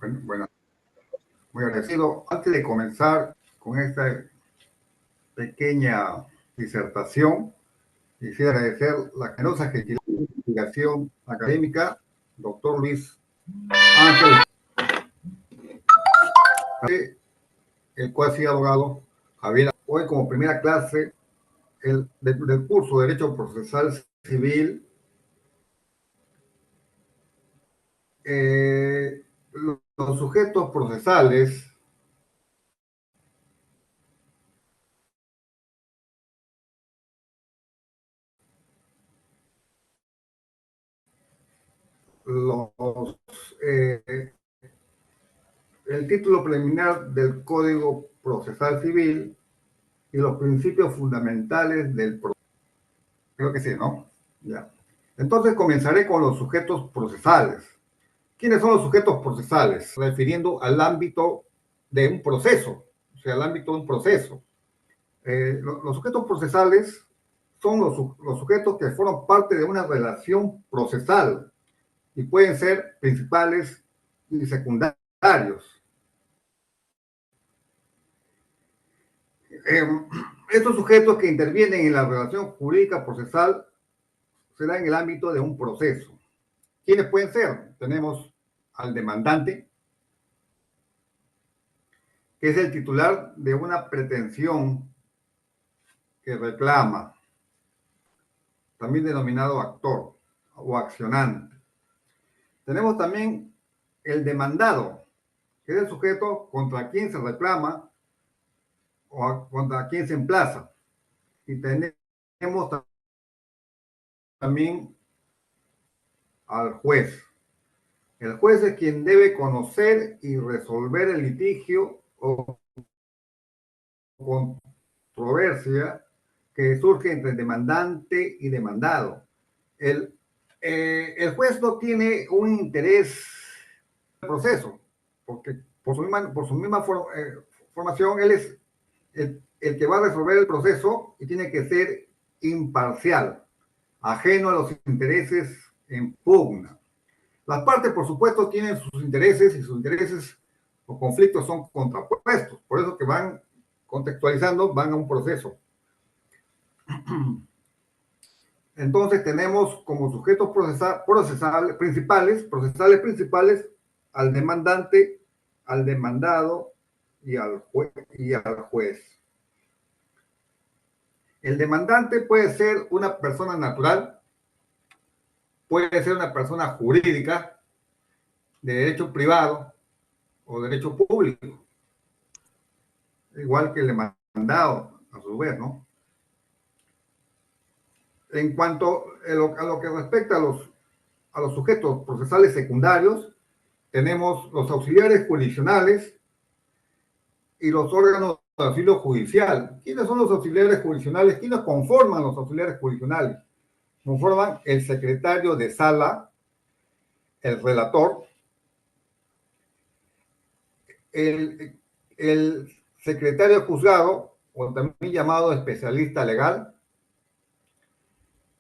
Bueno, muy agradecido. Antes de comenzar con esta pequeña disertación, quisiera agradecer la generosa gentileza de investigación académica, doctor Luis Ángel, el cual sí abogado Javier. Hoy como primera clase del curso de Derecho Procesal Civil, los sujetos procesales los, eh, el título preliminar del Código Procesal Civil y los principios fundamentales del proceso. Creo que sí, ¿no? Ya. Entonces comenzaré con los sujetos procesales. ¿Quiénes son los sujetos procesales? Refiriendo al ámbito de un proceso, o sea, al ámbito de un proceso. Los sujetos procesales son los sujetos que forman parte de una relación procesal y pueden ser principales y secundarios. Estos sujetos que intervienen en la relación jurídica procesal se da en el ámbito de un proceso. ¿Quiénes pueden ser? Tenemos al demandante, que es el titular de una pretensión que reclama, también denominado actor o accionante. Tenemos también el demandado, que es el sujeto contra quien se reclama o contra quien se emplaza. Y tenemos también al juez. El juez es quien debe conocer y resolver el litigio o controversia que surge entre demandante y demandado. El juez no tiene un interés en el proceso, porque por su misma formación, él es el que va a resolver el proceso y tiene que ser imparcial, ajeno a los intereses en pugna. Las partes, por supuesto, tienen sus intereses y sus intereses o conflictos son contrapuestos. Por eso que van contextualizando, van a un proceso. Entonces tenemos como sujetos procesales principales al demandante, al demandado y al juez. El demandante puede ser una persona natural, puede ser una persona jurídica, de derecho privado o derecho público, igual que el demandado, a su vez, ¿no? En cuanto a lo que respecta a los sujetos procesales secundarios, tenemos los auxiliares jurisdiccionales y los órganos de auxilio judicial. ¿Quiénes son los auxiliares jurisdiccionales? ¿Quiénes conforman los auxiliares jurisdiccionales? Conforman el secretario de sala, el relator, el secretario de juzgado, o también llamado especialista legal,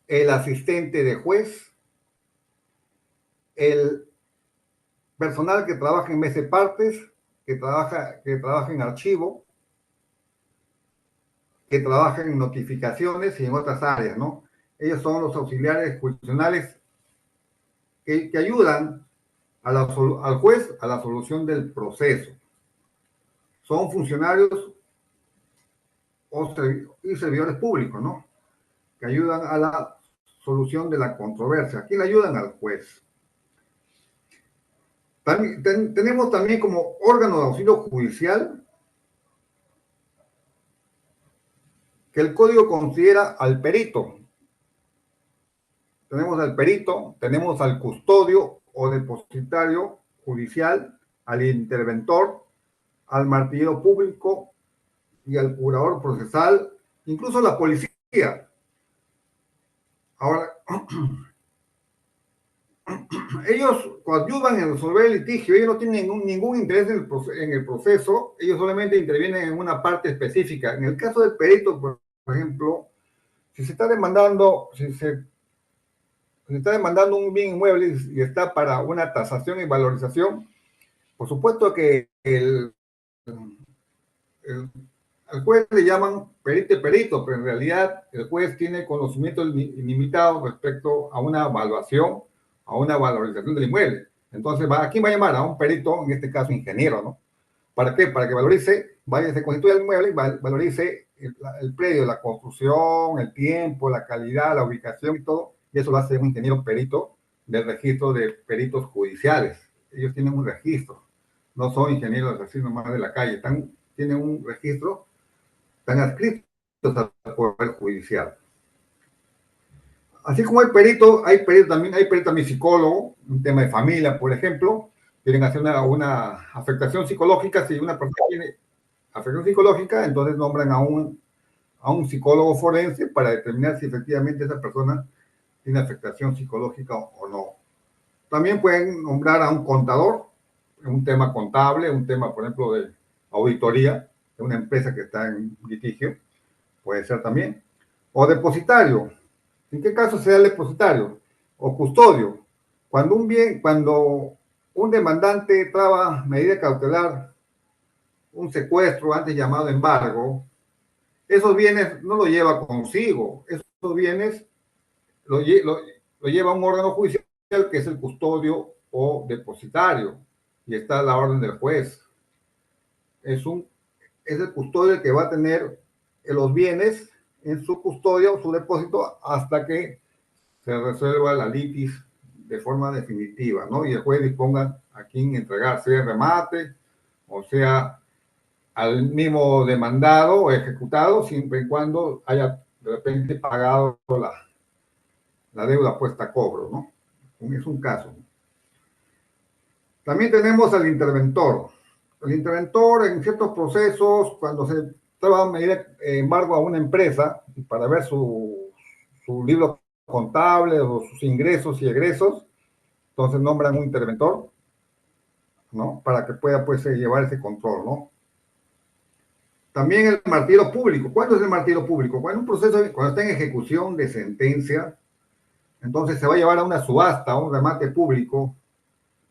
el asistente de juez, el personal que trabaja en mesa de partes, que trabaja en archivo, que trabaja en notificaciones y en otras áreas, ¿no? Ellos son los auxiliares jurisdiccionales que ayudan al juez a la solución del proceso. Son funcionarios y servidores públicos, ¿no? Que ayudan a la solución de la controversia. ¿Quién ayudan? Al juez. Tenemos también como órgano de auxilio judicial que el código considera al perito. Tenemos al perito, tenemos al custodio o depositario judicial, al interventor, al martillero público y al curador procesal, incluso la policía. Ahora, ellos coadyuvan en resolver el litigio, ellos no tienen ningún interés en el proceso, ellos solamente intervienen en una parte específica. En el caso del perito, por ejemplo, si se está demandando un bien inmueble y está para una tasación y valorización, Por supuesto que el- al juez le llaman perito y perito, pero en realidad el juez tiene conocimiento ilimitado respecto a una evaluación, a una valorización del inmueble. Entonces, ¿a quién va a llamar? A un perito, en este caso ingeniero, ¿no? ¿Para qué? Para que valorice, vaya, se constituya el inmueble y valorice el predio, la construcción, el tiempo, la calidad, la ubicación y todo. Y eso lo hace un ingeniero perito del registro de peritos judiciales. Ellos tienen un registro, no son ingenieros así nomás de la calle, tienen un registro, están adscritos al Poder Judicial. Así como hay perito también, hay perito también psicólogo, un tema de familia, por ejemplo, quieren hacer una afectación psicológica. Si una persona tiene afectación psicológica, entonces nombran a un psicólogo forense para determinar si efectivamente esa persona tiene afectación psicológica o no. También pueden nombrar a un contador, un tema contable, un tema, por ejemplo, de auditoría de una empresa que está en litigio, puede ser también. O depositario. ¿En qué caso se da el depositario? O custodio. Cuando un demandante traba medida cautelar, un secuestro antes llamado embargo, esos bienes no lo lleva consigo. Esos bienes lo lleva a un órgano judicial que es el custodio o depositario y está a la orden del juez. Es, un, es el custodio el que va a tener los bienes en su custodia o su depósito hasta que se resuelva la litis de forma definitiva, ¿no? Y el juez disponga a quién entregar, sea remate o sea al mismo demandado o ejecutado, siempre y cuando haya de repente pagado la deuda puesta a cobro, ¿no? Es un caso. También tenemos al interventor. El interventor en ciertos procesos, cuando se traba a medir embargo a una empresa para ver su libro contable o sus ingresos y egresos, entonces nombran un interventor, ¿no? Para que pueda pues llevar ese control, ¿no? También el martirio público. ¿Cuándo es el martirio público? Cuando un proceso, cuando está en ejecución de sentencia, entonces se va a llevar a una subasta, a un remate público.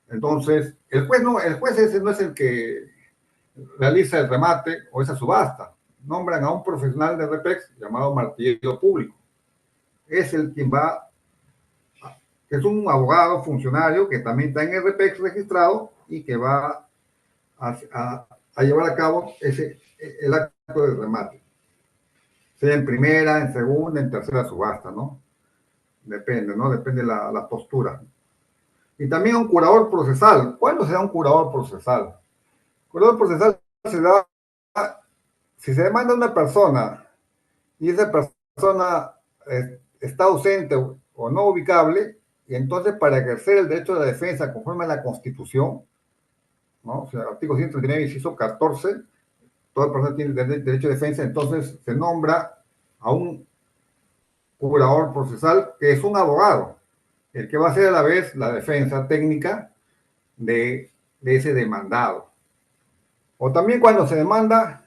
Entonces, el juez ese no es el que realiza el remate o esa subasta. Nombran a un profesional de REPEX llamado martirio público. Es el quien va, es un abogado funcionario que también está en el REPEX registrado y que va a llevar a cabo el acto de remate. Sea en primera, en segunda, en tercera subasta, ¿no? Depende, ¿no? Depende la postura. Y también un curador procesal. ¿Cuándo se da un curador procesal? El curador procesal se da si se demanda a una persona y esa persona está ausente o no ubicable, y entonces para ejercer el derecho de la defensa conforme a la Constitución, ¿no? O sea, artículo 139, inciso 14, toda persona tiene derecho de defensa, entonces se nombra a un curador procesal que es un abogado, el que va a hacer a la vez la defensa técnica de ese demandado. O también cuando se demanda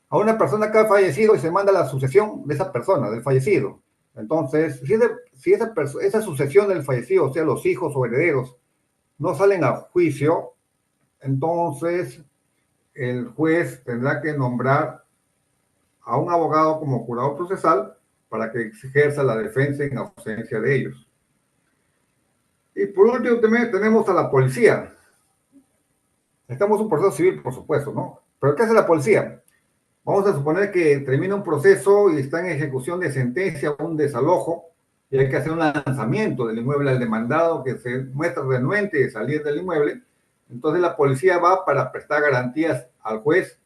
a una persona que ha fallecido y se manda la sucesión de esa persona, del fallecido. Entonces, si esa sucesión del fallecido, o sea, los hijos o herederos, no salen a juicio, entonces el juez tendrá que nombrar a un abogado como curador procesal para que ejerza la defensa en ausencia de ellos. Y por último, también tenemos a la policía. Estamos en un proceso civil, por supuesto, ¿no? Pero ¿qué hace la policía? Vamos a suponer que termina un proceso y está en ejecución de sentencia o un desalojo y hay que hacer un lanzamiento del inmueble al demandado que se muestra renuente de salir del inmueble. Entonces la policía va para prestar garantías al juez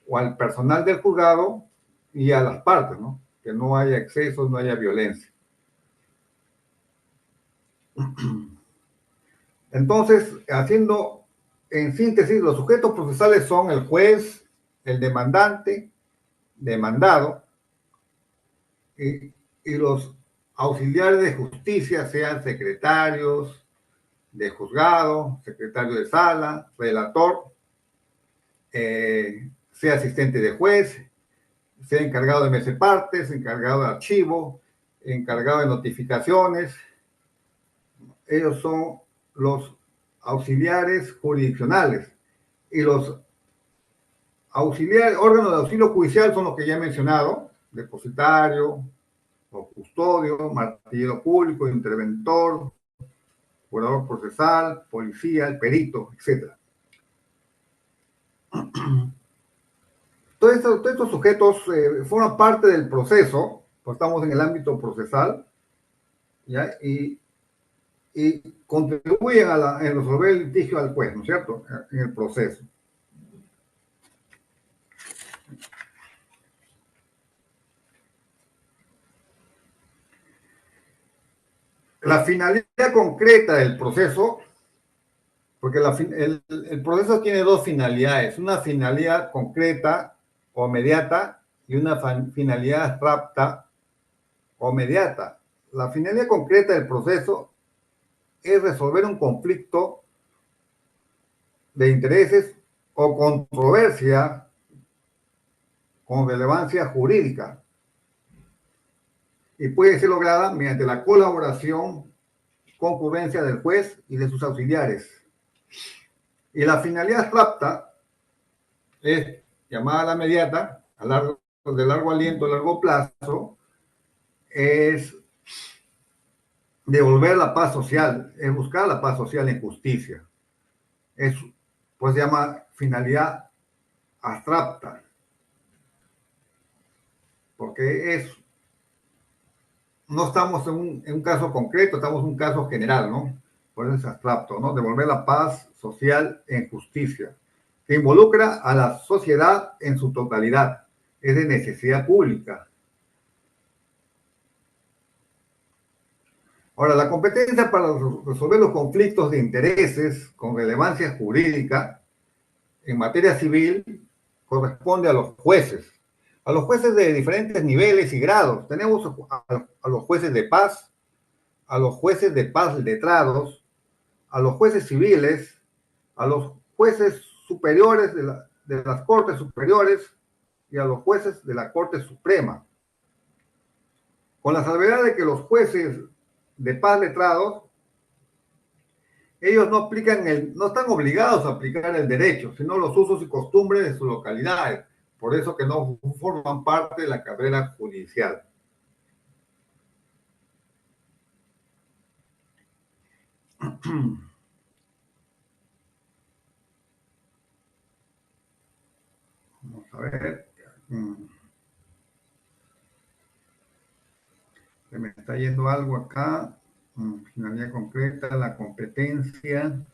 o al personal del juzgado y a las partes, ¿no? Que no haya excesos, no haya violencia. Entonces, haciendo en síntesis, los sujetos procesales son el juez, el demandante, demandado, y los auxiliares de justicia, sean secretarios de juzgado, secretario de sala, relator, sea asistente de juez, sea encargado de mesa de partes, encargado de archivo, encargado de notificaciones. Ellos son los auxiliares jurisdiccionales. Y los órganos de auxilio judicial son los que ya he mencionado: depositario, o custodio, martillero público, interventor, curador procesal, policía, el perito, etc. Todos estos sujetos forman parte del proceso, pues estamos en el ámbito procesal, ¿ya? Y contribuyen a resolver el litigio al juez, ¿no es cierto?, en el proceso. La finalidad concreta del proceso, porque el proceso tiene dos finalidades: una finalidad concreta o mediata y una finalidad abstracta o mediata. La finalidad concreta del proceso es resolver un conflicto de intereses o controversia con relevancia jurídica, y puede ser lograda mediante la colaboración, concurrencia del juez y de sus auxiliares. Y la finalidad abstracta es llamada la mediata, de largo aliento, a largo plazo, es devolver la paz social, es buscar la paz social en justicia. Pues se llama finalidad abstracta, porque no estamos en un caso concreto, estamos en un caso general, ¿no? Por eso es abstracto, ¿no? Devolver la paz social en justicia, que involucra a la sociedad en su totalidad, es de necesidad pública. Ahora, la competencia para resolver los conflictos de intereses con relevancia jurídica en materia civil corresponde a los jueces de diferentes niveles y grados. Tenemos a los jueces de paz, a los jueces de paz letrados, a los jueces civiles, a los jueces superiores de las Cortes Superiores y a los jueces de la Corte Suprema. Con la salvedad de que los jueces de paz letrados, ellos no están obligados a aplicar el derecho, sino los usos y costumbres de sus localidades. Por eso que no forman parte de la carrera judicial. Vamos a ver. Se me está yendo algo acá. Finalidad concreta, la competencia.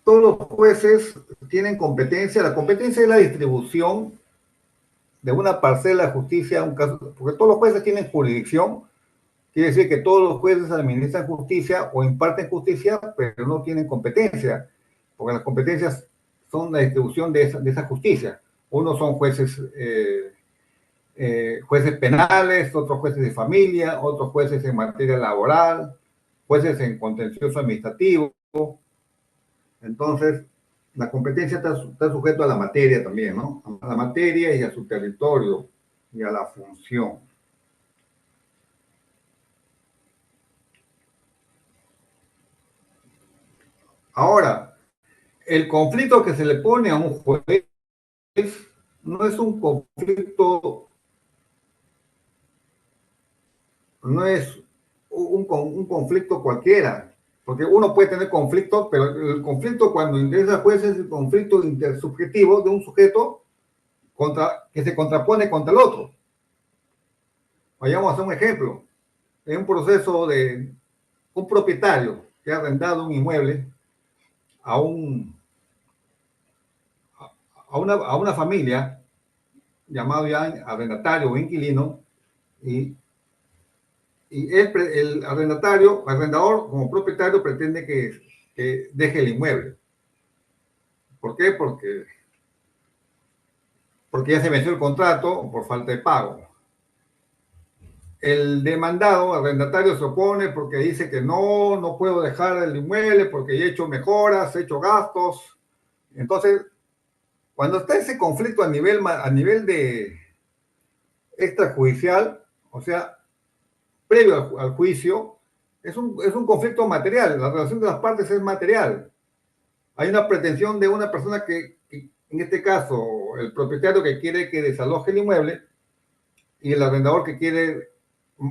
Todos los jueces tienen competencia. La competencia es la distribución de una parcela de justicia a un caso, porque todos los jueces tienen jurisdicción. Quiere decir que todos los jueces administran justicia o imparten justicia, pero no tienen competencia, porque las competencias son la distribución de esa justicia. Unos son jueces penales, otros jueces de familia, otros jueces en materia laboral, jueces en contencioso administrativo. Entonces, la competencia está sujeta a la materia también, ¿no? A la materia y a su territorio y a la función. Ahora, el conflicto que se le pone a un juez no es un conflicto, no es un conflicto cualquiera, porque uno puede tener conflictos, pero el conflicto cuando ingresa juez es el conflicto intersubjetivo de un sujeto que se contrapone contra el otro. Vayamos a hacer un ejemplo. En un proceso de un propietario que ha arrendado un inmueble a una familia, llamado ya arrendatario o inquilino, y el arrendador como propietario pretende que deje el inmueble. ¿Por qué? Porque ya se venció el contrato por falta de pago. El demandado, arrendatario, se opone porque dice que no puedo dejar el inmueble porque he hecho mejoras, he hecho gastos. Entonces, cuando está ese conflicto a nivel de extrajudicial, o sea, previo al juicio, es un conflicto material. La relación de las partes es material. Hay una pretensión de una persona que en este caso, el propietario que quiere que desaloje el inmueble y el arrendador que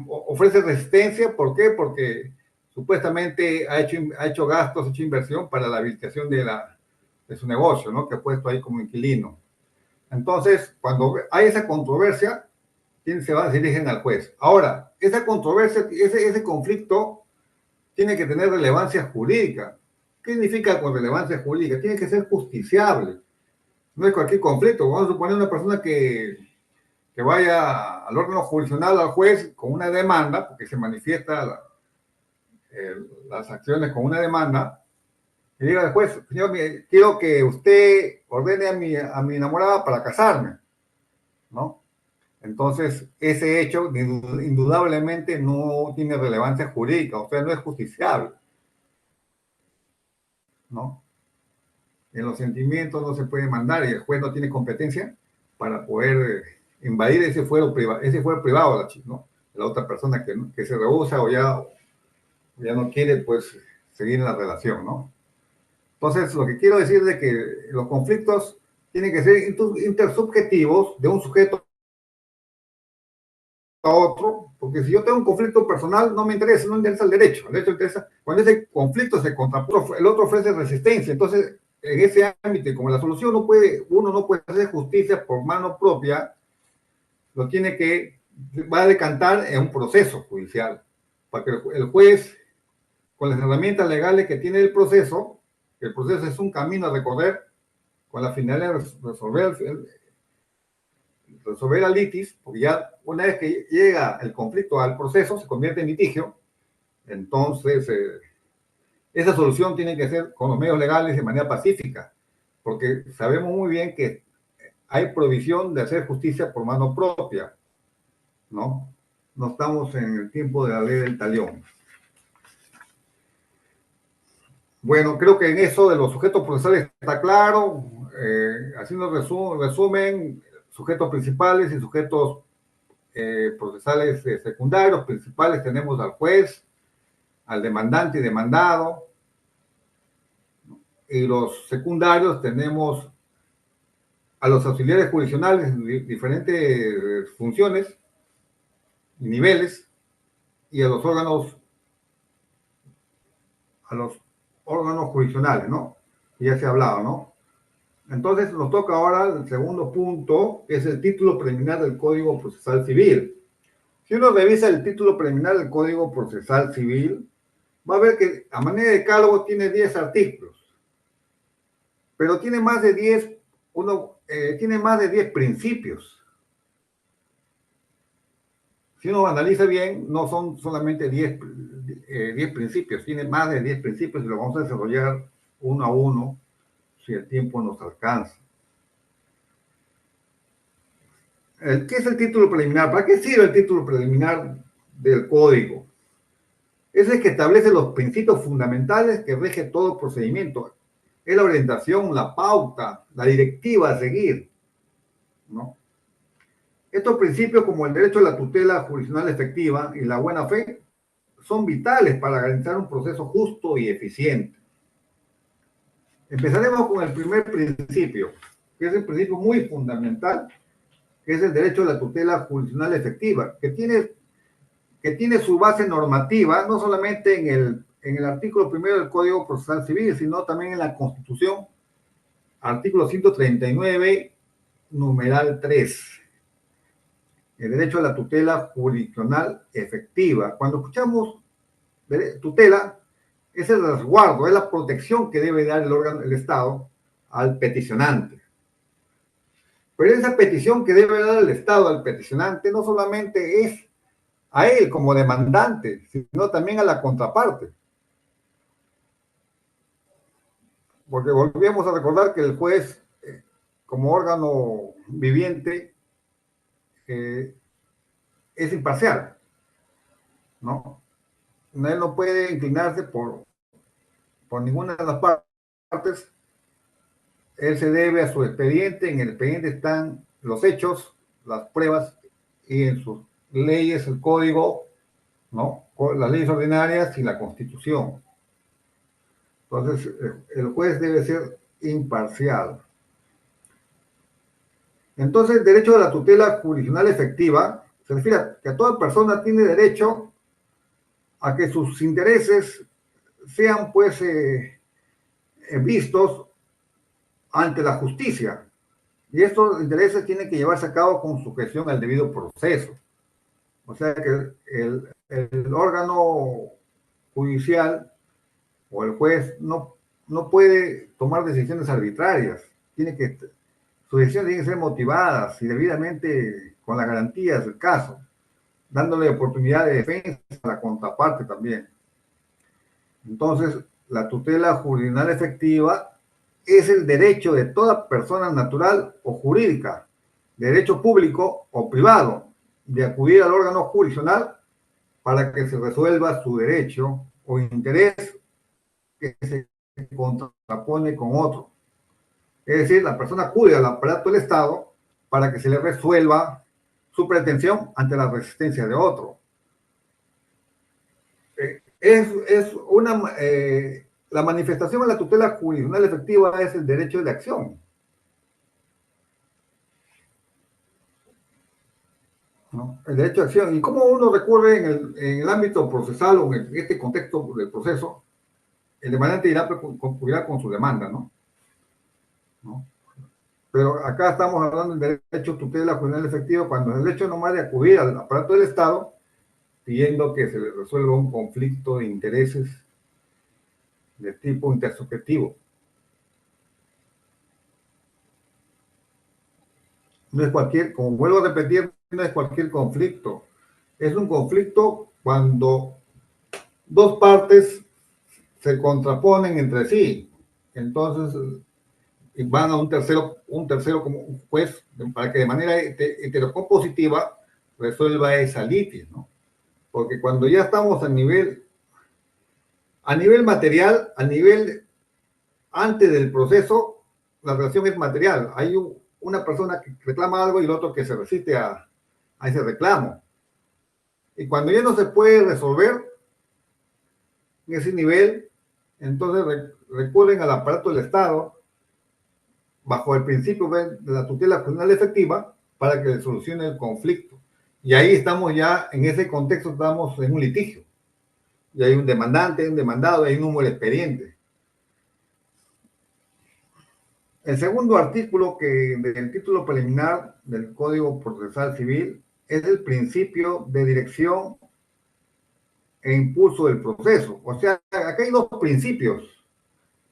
ofrece resistencia. ¿Por qué? Porque supuestamente ha hecho gastos, ha hecho inversión para la habilitación de su negocio, ¿no? Que ha puesto ahí como inquilino. Entonces, cuando hay esa controversia, se dirigen al juez. Ahora, esa controversia, ese conflicto tiene que tener relevancia jurídica. ¿Qué significa con relevancia jurídica? Tiene que ser justiciable. No es cualquier conflicto. Vamos a suponer una persona que vaya al órgano jurisdiccional, al juez, con una demanda, porque se manifiesta las acciones con una demanda, y diga al juez: señor, quiero que usted ordene a mi enamorada para casarme, ¿no? Entonces, ese hecho indudablemente no tiene relevancia jurídica, o sea, no es justiciable, ¿no? En los sentimientos no se puede mandar y el juez no tiene competencia para poder invadir ese fuero privado, ¿no? La otra persona que se rehúsa o ya no quiere, pues, seguir en la relación, ¿no? Entonces, lo que quiero decir es que los conflictos tienen que ser intersubjetivos de un sujeto a otro, porque si yo tengo un conflicto personal, no me interesa el derecho. El derecho interesa cuando ese conflicto se contrapone, el otro ofrece resistencia. Entonces, en ese ámbito, como la solución uno no puede hacer justicia por mano propia, va a decantar en un proceso judicial, para que el juez, con las herramientas legales que tiene el proceso es un camino a recorrer con la finalidad de resolver la litis, porque ya una vez que llega el conflicto al proceso, se convierte en litigio. Entonces, esa solución tiene que ser con los medios legales de manera pacífica, porque sabemos muy bien que hay provisión de hacer justicia por mano propia, ¿no? No estamos en el tiempo de la ley del talión. Bueno, creo que en eso de los sujetos procesales está claro. Haciendo resumen, sujetos principales y sujetos procesales secundarios. Principales tenemos al juez, al demandante y demandado. Y los secundarios tenemos a los auxiliares jurisdiccionales en diferentes funciones y niveles, y a los órganos jurisdiccionales, ¿no? Ya se ha hablado, ¿no? Entonces nos toca ahora el segundo punto, que es el título preliminar del Código Procesal Civil. Si uno revisa el título preliminar del Código Procesal Civil, va a ver que a manera de decálogo tiene 10 artículos, pero tiene más de 10 principios. Si uno analiza bien, no son solamente 10 principios, tiene más de 10 principios y lo vamos a desarrollar uno a uno si el tiempo nos alcanza. ¿Qué es el título preliminar? ¿Para qué sirve el título preliminar del código? Es el que establece los principios fundamentales que rige todo procedimiento. Es la orientación, la pauta, la directiva a seguir, ¿no? Estos principios, como el derecho a la tutela jurisdiccional efectiva y la buena fe, son vitales para garantizar un proceso justo y eficiente. Empezaremos con el primer principio, que es el principio muy fundamental, que es el derecho a la tutela jurisdiccional efectiva, que tiene su base normativa no solamente en el artículo primero del Código Procesal Civil, sino también en la Constitución, artículo 139, numeral 3. El derecho a la tutela jurisdiccional efectiva. Cuando escuchamos tutela, es el resguardo, es la protección que debe dar el Estado al peticionante. Pero esa petición que debe dar el Estado al peticionante no solamente es a él como demandante, sino también a la contraparte. Porque volvemos a recordar que el juez, como órgano viviente, es imparcial, ¿no? Él no puede inclinarse por ninguna de las partes. Él se debe a su expediente. En el expediente están los hechos, las pruebas, y en sus leyes, el código ¿no? Con las leyes ordinarias y la Constitución. Entonces, el juez debe ser imparcial. Entonces, el derecho de la tutela jurisdiccional efectiva se refiere a que toda persona tiene derecho a que sus intereses sean, pues, vistos ante la justicia. Y estos intereses tienen que llevarse a cabo con sujeción al debido proceso. O sea que el órgano judicial o el juez no puede tomar decisiones arbitrarias. Sus decisiones tienen que ser motivadas y debidamente con las garantías del caso, dándole oportunidad de defensa a la contraparte también. Entonces, la tutela jurisdiccional efectiva es el derecho de toda persona natural o jurídica, de derecho público o privado, de acudir al órgano jurisdiccional para que se resuelva su derecho o interés que se contrapone con otro. Es decir, la persona acude al aparato del Estado para que se le resuelva su pretensión ante la resistencia de otro. La manifestación de la tutela jurisdiccional efectiva es el derecho de acción, ¿no? El derecho de acción. ¿Y cómo uno recurre en el ámbito procesal o en este contexto del proceso? El demandante concurrirá con su demanda, ¿no? ¿No? Pero acá estamos hablando del derecho de tutela jurisdiccional efectiva cuando el hecho nomás de acudir al aparato del Estado pidiendo que se le resuelva un conflicto de intereses de tipo intersubjetivo. No es cualquier, como vuelvo a repetir, no es cualquier conflicto. Es un conflicto cuando dos partes se contraponen entre sí. Entonces van a un tercero como un juez para que de manera heterocompositiva resuelva esa litis, ¿no? Porque cuando ya estamos a nivel material, a nivel antes del proceso, la relación es material. Hay una persona que reclama algo y el otro que se resiste a ese reclamo. Y cuando ya no se puede resolver en ese nivel, entonces recurren al aparato del Estado bajo el principio de la tutela judicial efectiva para que le solucione el conflicto. Y ahí estamos ya, en ese contexto, estamos en un litigio. Y hay un demandante, hay un demandado, hay un número de expediente. El segundo artículo del título preliminar del Código Procesal Civil es el principio de dirección e impulso del proceso. O sea, acá hay dos principios.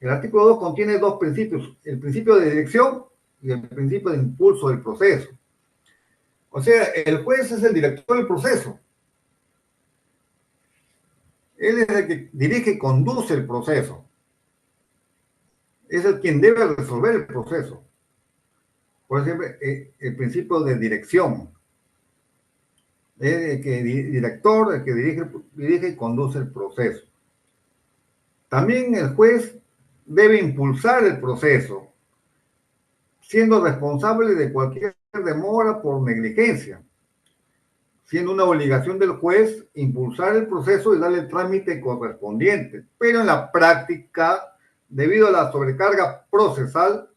El artículo 2 contiene dos principios, el principio de dirección y el principio de impulso del proceso. O sea, el juez es el director del proceso. Él es el que dirige y conduce el proceso. Es el quien debe resolver el proceso. Por ejemplo, el principio de dirección. Es el que director, el que dirige y conduce el proceso. También el juez debe impulsar el proceso, siendo responsable de cualquier demora por negligencia, siendo una obligación del juez impulsar el proceso y darle el trámite correspondiente. Pero en la práctica, debido a la sobrecarga procesal,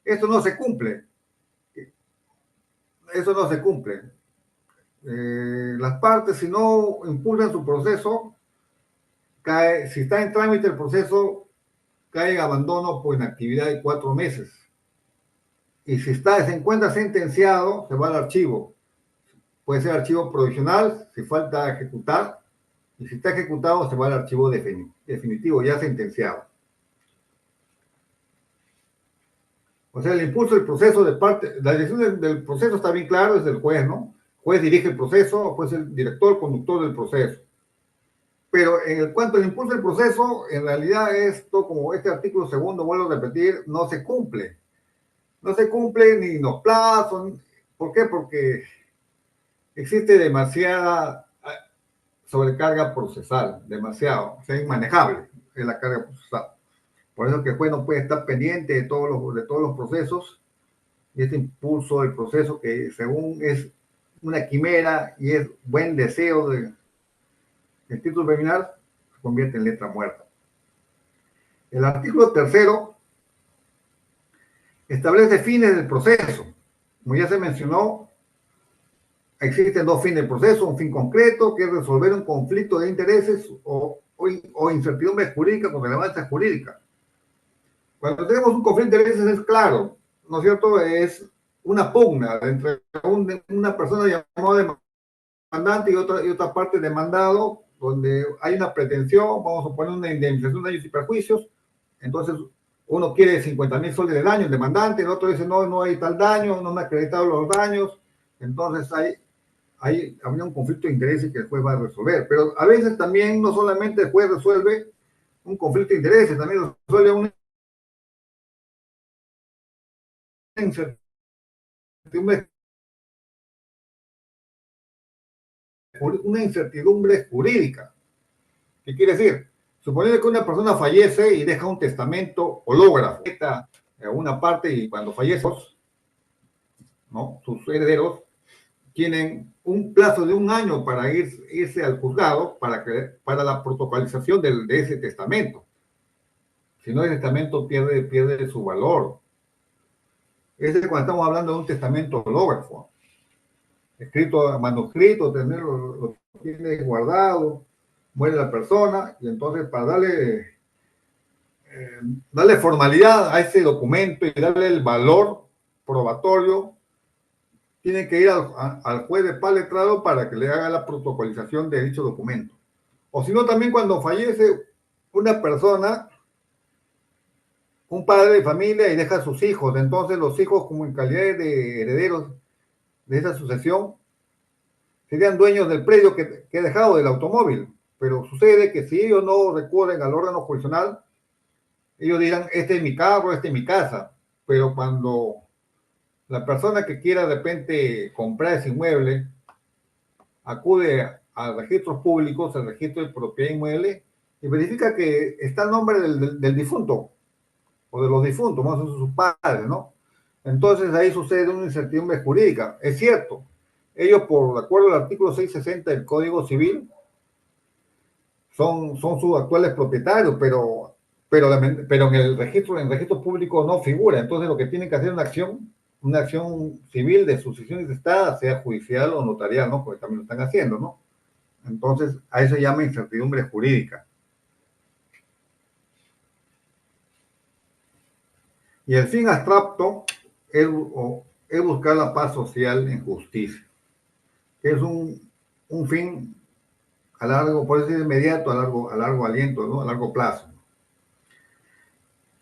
esto no se cumple. Eso no se cumple. Las partes, si no impulsan su proceso, si está en trámite el proceso, cae en abandono por inactividad de 4 meses. Y si se encuentra sentenciado, se va al archivo. Puede ser archivo provisional, si falta ejecutar, y si está ejecutado, se va al archivo definitivo, ya sentenciado. O sea, el impulso del proceso la dirección del proceso está bien claro, es del juez, ¿no? El juez dirige el proceso, el juez es el director, conductor del proceso. Pero en cuanto al impulso del proceso, en realidad esto, como este artículo segundo, vuelvo a repetir, no se cumple. No se cumple ni los plazos. ¿Por qué? Porque existe demasiada sobrecarga procesal, demasiado, o sea, inmanejable es la carga procesal. Por eso que el juez no puede estar pendiente de todos los procesos y este impulso del proceso que según es una quimera y es buen deseo el título preliminar se convierte en letra muerta. El artículo 3º establece fines del proceso. Como ya se mencionó, existen dos fines del proceso: un fin concreto, que es resolver un conflicto de intereses o incertidumbre jurídica con relevancia jurídica. Cuando tenemos un conflicto de intereses es claro, ¿no es cierto? Es una pugna entre una persona llamada demandante y otra parte demandado, donde hay una pretensión, vamos a poner una indemnización de daños y perjuicios. Entonces, uno quiere 50.000 soles de daño, el demandante, el otro dice, no, no hay tal daño, no me ha acreditado los daños. Entonces, habría un conflicto de intereses que el juez va a resolver. Pero a veces también no solamente el juez resuelve un conflicto de intereses, también resuelve una incertidumbre jurídica. ¿Qué quiere decir? Suponiendo que una persona fallece y deja un testamento hológrafo, una parte, y cuando fallece, ¿no?, sus herederos tienen un plazo de un año para irse al juzgado para la protocolización de ese testamento. Si no, el testamento pierde su valor. Ese es cuando estamos hablando de un testamento hológrafo, escrito, manuscrito, lo tiene guardado, muere la persona, y entonces para darle formalidad a ese documento y darle el valor probatorio, tiene que ir al juez de paz letrado para que le haga la protocolización de dicho documento. O si no, también cuando fallece una persona, un padre de familia, y deja a sus hijos, entonces los hijos, como en calidad de herederos de esa sucesión, serían dueños del predio que he dejado, del automóvil. Pero sucede que si ellos no recurren al órgano jurisdiccional, ellos dirán, este es mi carro, este es mi casa. Pero cuando la persona que quiera de repente comprar ese inmueble acude a registros públicos, al registro de propiedad inmueble, y verifica que está el nombre del difunto, o de los difuntos, más o menos sus padres, ¿no? Entonces ahí sucede una incertidumbre jurídica. Es cierto, ellos, por de acuerdo al artículo 660 del Código Civil, son sus actuales propietarios, pero en el registro público no figura. Entonces lo que tienen que hacer es una acción civil de sucesión intestada, sea judicial o notarial, ¿no? Porque también lo están haciendo, ¿no? Entonces a eso se llama incertidumbre jurídica. Y el fin abstracto es buscar la paz social en justicia, que es un fin a largo, por decir inmediato, a largo aliento, ¿no? A largo plazo.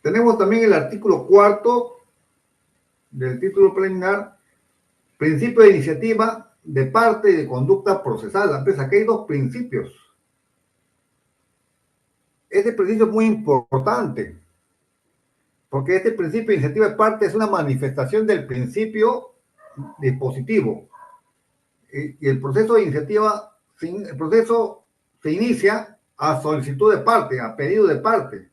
Tenemos también el artículo 4 del título preliminar, principio de iniciativa de parte y de conducta procesal. Entonces, aquí hay dos principios. Este principio es muy importante, porque este principio de iniciativa de parte es una manifestación del principio dispositivo. Y el proceso de iniciativa, el proceso se inicia a solicitud de parte, a pedido de parte.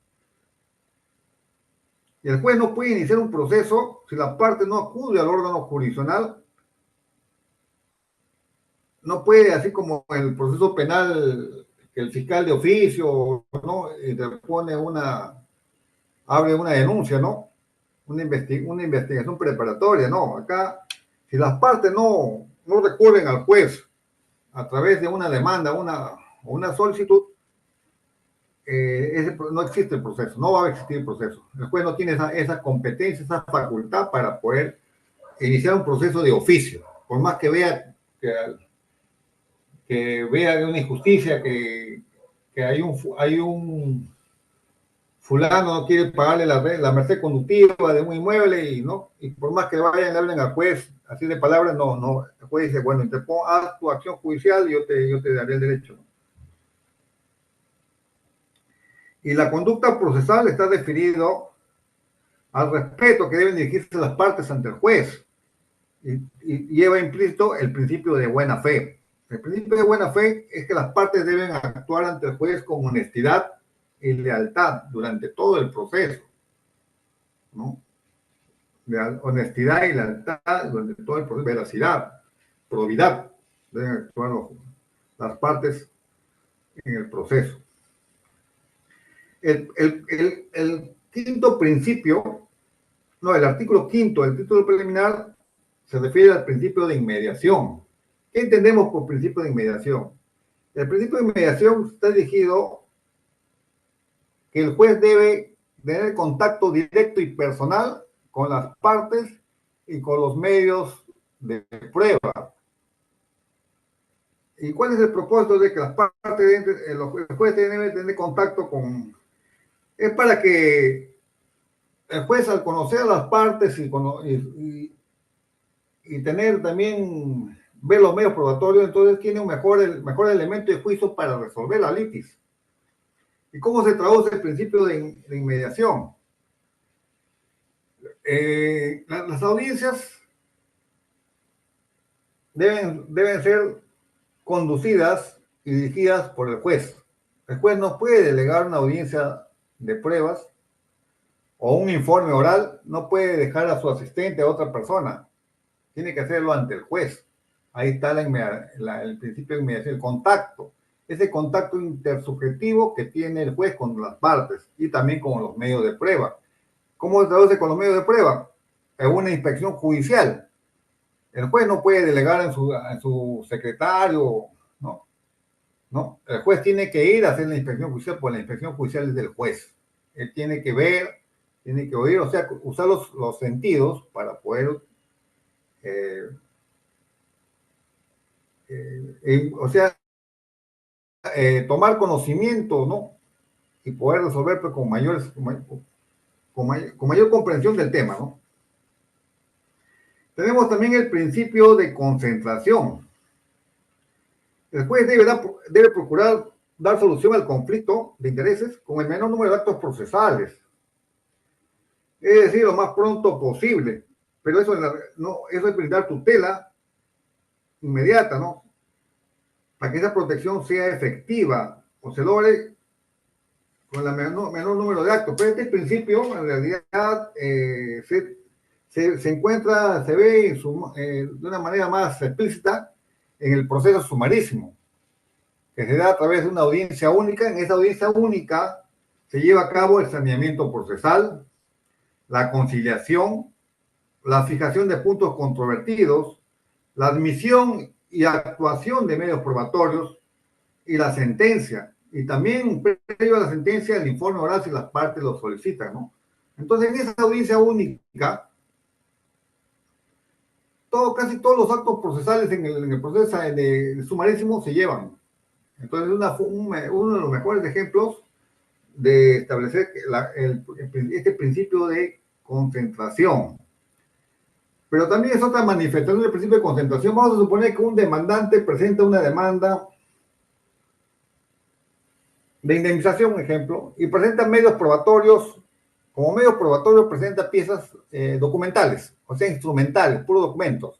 Y el juez no puede iniciar un proceso si la parte no acude al órgano jurisdiccional. No puede, así como en el proceso penal, que el fiscal de oficio, ¿no?, abre una denuncia, ¿no? Una investigación preparatoria, ¿no? Acá, si las partes no recurren al juez a través de una demanda o una solicitud, no existe el proceso, no va a existir el proceso. El juez no tiene esa competencia, esa facultad para poder iniciar un proceso de oficio, por más que vea una injusticia, que hay un fulano no quiere pagarle la merced conductiva de un inmueble, y por más que vayan y hablen al juez así de palabras, no, el juez dice, bueno, haz tu acción judicial y yo te daré el derecho. Y la conducta procesal está definido al respeto que deben dirigirse las partes ante el juez, y lleva implícito el principio de buena fe. El principio de buena fe es que las partes deben actuar ante el juez con honestidad y lealtad durante todo el proceso, ¿no? Honestidad y lealtad durante todo el proceso, veracidad, probidad, deben actuar las partes en el proceso. El quinto principio, no, el artículo quinto del título preliminar se refiere al principio de inmediación. ¿Qué entendemos por principio de inmediación? El principio de inmediación está dirigido que el juez debe tener contacto directo y personal con las partes y con los medios de prueba. ¿Y cuál es el propósito de que las partes, el juez debe tener contacto con? Es para que el juez, al conocer a las partes y tener también, ver los medios probatorios, entonces tiene un mejor elemento de juicio para resolver la litis. ¿Y cómo se traduce el principio de inmediación? Las audiencias deben ser conducidas y dirigidas por el juez. El juez no puede delegar una audiencia de pruebas o un informe oral, no puede dejar a su asistente a otra persona. Tiene que hacerlo ante el juez. Ahí está el principio de inmediación, el contacto. Ese contacto intersubjetivo que tiene el juez con las partes y también con los medios de prueba. ¿Cómo se traduce con los medios de prueba? En una inspección judicial. El juez no puede delegar en su secretario, ¿no? ¿No? El juez tiene que ir a hacer la inspección judicial, porque la inspección judicial es del juez. Él tiene que ver, tiene que oír, o sea, usar los sentidos para poder, o sea, tomar conocimiento, ¿no? Y poder resolver pues, con mayor comprensión del tema, ¿no? Tenemos también el principio de concentración. El juez debe procurar dar solución al conflicto de intereses con el menor número de actos procesales. Es decir, lo más pronto posible. Pero eso, eso es brindar tutela inmediata, ¿no? Para que esa protección sea efectiva o se logre con el menor número de actos. Pero este principio, en realidad, se encuentra, se ve de una manera más explícita en el proceso sumarísimo, que se da a través de una audiencia única. En esa audiencia única se lleva a cabo el saneamiento procesal, la conciliación, la fijación de puntos controvertidos, la admisión y actuación de medios probatorios y la sentencia. Y también, previo a la sentencia, el informe oral si las partes lo solicitan, ¿no? Entonces, en esa audiencia única, casi todos los actos procesales en el proceso de sumarísimo se llevan. Entonces, uno de los mejores ejemplos de establecer este principio de concentración. Pero también es otra manifestación del principio de concentración. Vamos a suponer que un demandante presenta una demanda de indemnización, un ejemplo, y presenta medios probatorios. Como medios probatorios presenta piezas documentales, o sea, instrumentales, puros documentos.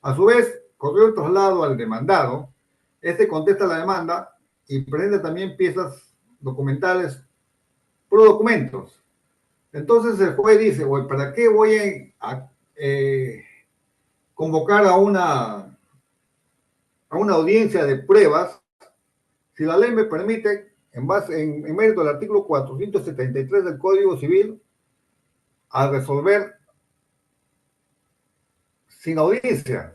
A su vez, corrió el traslado al demandado, este contesta la demanda y presenta también piezas documentales, puros documentos. Entonces el juez dice, bueno, ¿para qué voy a convocar a una audiencia de pruebas si la ley me permite, en mérito del artículo 473 del Código Civil, a resolver sin audiencia?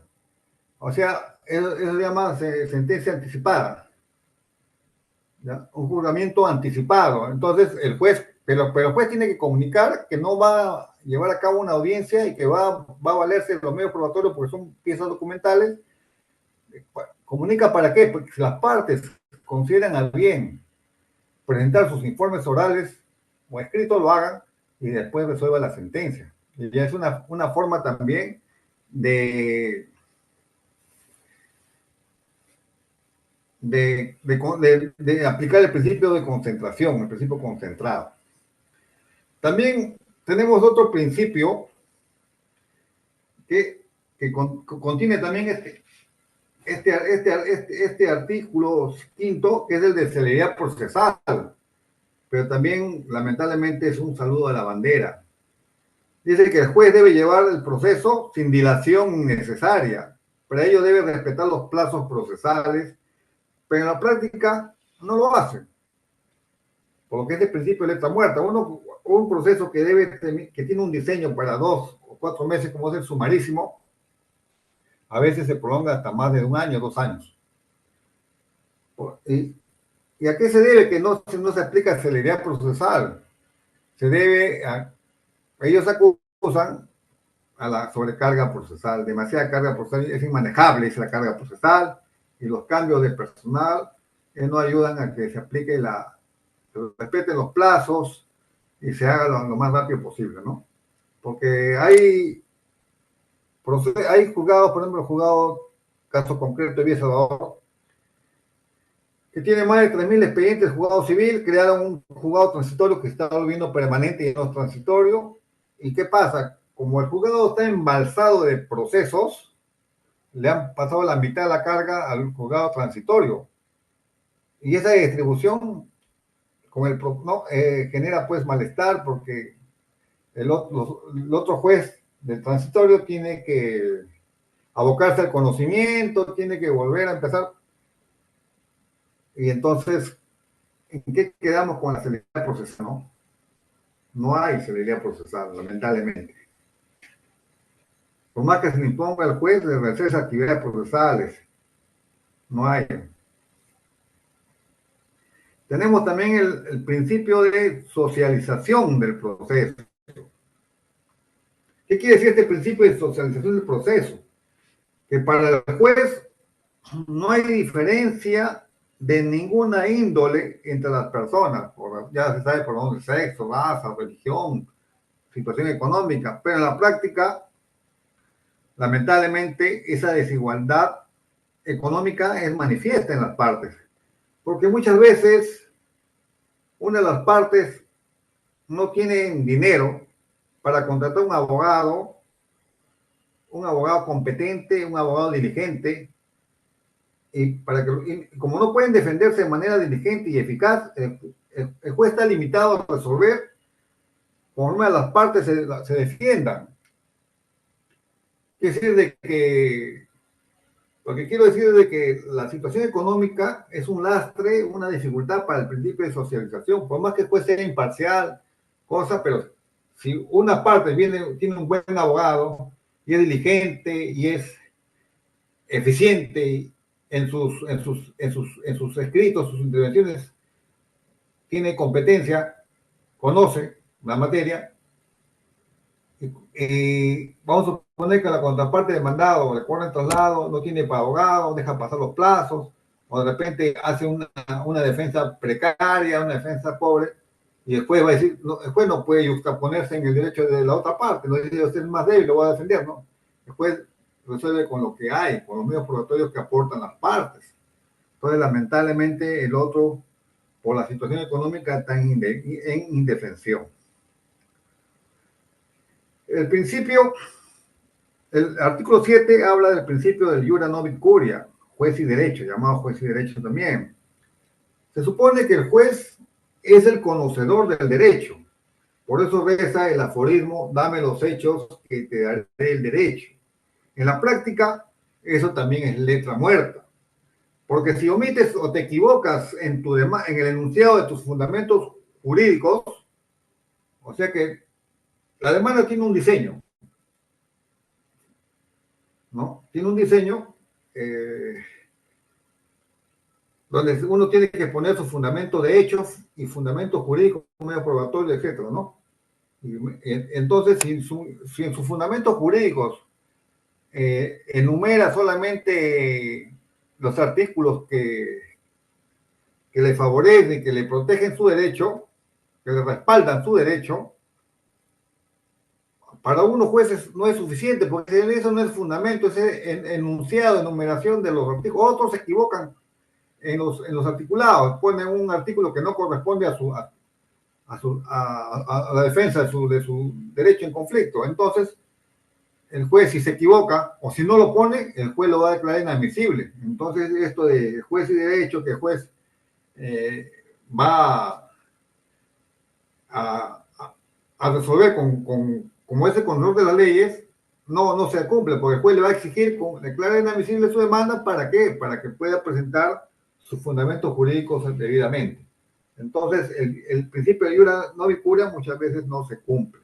O sea, eso se llama sentencia anticipada, ¿ya? Un juzgamiento anticipado. Entonces, pero el juez tiene que comunicar que no va a llevar a cabo una audiencia y que va a valerse de los medios probatorios porque son piezas documentales. ¿Comunica para qué? Porque si las partes consideran al bien presentar sus informes orales o escritos, lo hagan y después resuelva la sentencia. Y ya es una forma también de aplicar el principio de concentración, el principio concentrado. También tenemos otro principio que contiene también este artículo quinto, que es el de celeridad procesal, pero también lamentablemente es un saludo a la bandera. Dice que el juez debe llevar el proceso sin dilación innecesaria. Para ello debe respetar los plazos procesales, pero en la práctica no lo hacen, porque es el principio de letra muerta. Un proceso que tiene un diseño para 2 o 4 meses, como es el sumarísimo, a veces se prolonga hasta más de un año, 2 años. ¿Y, y a qué se debe que no se aplica celeridad procesal? Se debe a, ellos acusan a la sobrecarga procesal, demasiada carga procesal, es inmanejable, es la carga procesal, y los cambios de personal no ayudan a que se aplique se respeten los plazos y se haga lo más rápido posible, ¿no? Porque hay juzgados, por ejemplo, el juzgado, caso concreto de Villa Salvador, que tiene más de 3.000 expedientes, juzgado civil, crearon un juzgado transitorio que está volviendo permanente y no es transitorio. ¿Y qué pasa? Como el juzgado está embalsado de procesos, le han pasado la mitad de la carga al juzgado transitorio. Y esa distribución genera pues malestar porque el otro juez del transitorio tiene que abocarse al conocimiento, tiene que volver a empezar. Y entonces, ¿en qué quedamos con la celeridad procesal? No hay celeridad procesal, lamentablemente. Por más que se le imponga al juez de realizar actividades procesales, no hay. Tenemos también el principio de socialización del proceso. ¿Qué quiere decir este principio de socialización del proceso? Que para el juez no hay diferencia de ninguna índole entre las personas, ya se sabe por dónde, sexo, raza, religión, situación económica, pero en la práctica, lamentablemente, esa desigualdad económica es manifiesta en las partes, porque muchas veces una de las partes no tiene dinero para contratar un abogado competente, un abogado diligente, y como no pueden defenderse de manera diligente y eficaz, el juez está limitado a resolver como una de las partes se defiendan. Quiere decir de que lo que quiero decir es de que la situación económica es un lastre, una dificultad para el principio de socialización, por más que puede ser imparcial, pero si una parte tiene un buen abogado y es diligente y es eficiente en sus escritos, sus intervenciones, tiene competencia, conoce la materia, y vamos a suponer que la contraparte demandado le corre el traslado, no tiene para abogado, deja pasar los plazos, o de repente hace una defensa precaria, una defensa pobre, y el juez va a decir, no, el juez no puede justaponerse en el derecho de la otra parte, no dice, usted es más débil, lo voy a defender, ¿no? El juez resuelve con lo que hay, con los medios probatorios que aportan las partes. Entonces, lamentablemente, el otro, por la situación económica, está en indefensión. El artículo 7 habla del principio del iura novit curia, juez y derecho, llamado juez y derecho también. Se supone que el juez es el conocedor del derecho. Por eso reza el aforismo, dame los hechos que te daré el derecho. En la práctica, eso también es letra muerta. Porque si omites o te equivocas en el enunciado de tus fundamentos jurídicos, o sea que la demanda tiene un diseño, ¿no? Tiene un diseño donde uno tiene que poner su fundamento de hechos y fundamentos jurídicos, medio probatorio, etcétera, ¿no? Entonces, si en sus fundamentos jurídicos enumera solamente los artículos que le favorecen, que le protegen su derecho, que le respaldan su derecho, para unos jueces no es suficiente, porque eso no es fundamento, es enunciado, enumeración de los artículos. Otros se equivocan en los articulados, ponen un artículo que no corresponde a la defensa de su derecho en conflicto. Entonces, el juez, si se equivoca o si no lo pone, el juez lo va a declarar inadmisible. Entonces, esto de juez y derecho, que el juez va a resolver como ese control de las leyes, no se cumple, porque el juez le va a exigir declarar inadmisible su demanda. ¿Para qué? Para que pueda presentar sus fundamentos jurídicos debidamente. Entonces, el principio de iura no curia muchas veces no se cumple,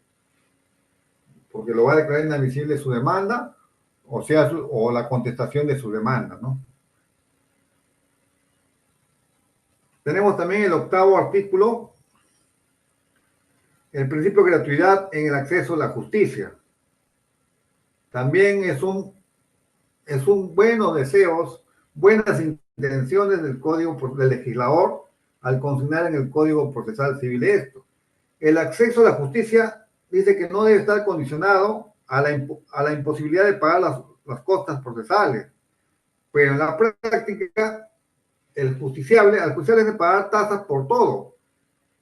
porque lo va a declarar inadmisible su demanda, o la contestación de su demanda, ¿no? Tenemos también el octavo artículo, el principio de gratuidad en el acceso a la justicia. También es un buenos deseos, buenas intenciones del código del legislador al consignar en el Código Procesal Civil esto. El acceso a la justicia dice que no debe estar condicionado a la imposibilidad de pagar las costas procesales, pero en la práctica al justiciable debe pagar tasas por todo,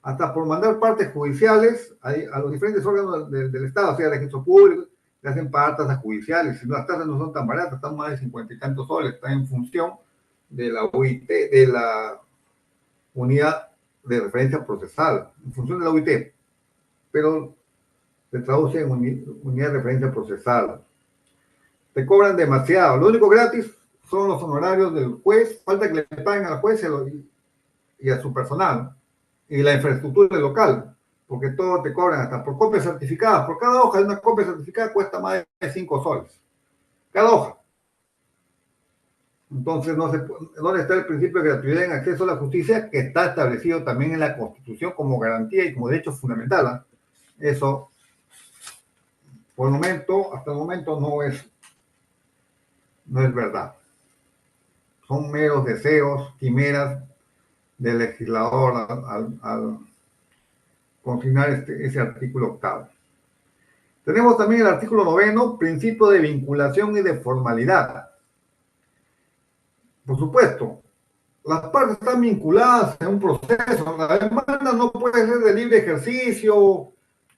hasta por mandar partes judiciales a los diferentes órganos del Estado, o sea, el registro público, le hacen pagar tasas judiciales. Si no, las tasas no son tan baratas, están más de 50 y tantos soles, están en función de la UIT, de la unidad de referencia procesal, en función de la UIT, pero se traduce en unidad de referencia procesal. Te cobran demasiado. Lo único gratis son los honorarios del juez, falta que le paguen al juez y a su personal, y la infraestructura local, porque todo te cobran hasta por copias certificadas. Por cada hoja de una copia certificada cuesta más de 5 soles. Cada hoja. Entonces, ¿dónde está el principio de gratuidad en acceso a la justicia, que está establecido también en la Constitución como garantía y como derecho fundamental? Eso, hasta el momento no es verdad. Son meros deseos, quimeras del legislador al consignar ese artículo octavo. Tenemos también el artículo noveno, principio de vinculación y de formalidad. Por supuesto, las partes están vinculadas en un proceso. La demanda no puede ser de libre ejercicio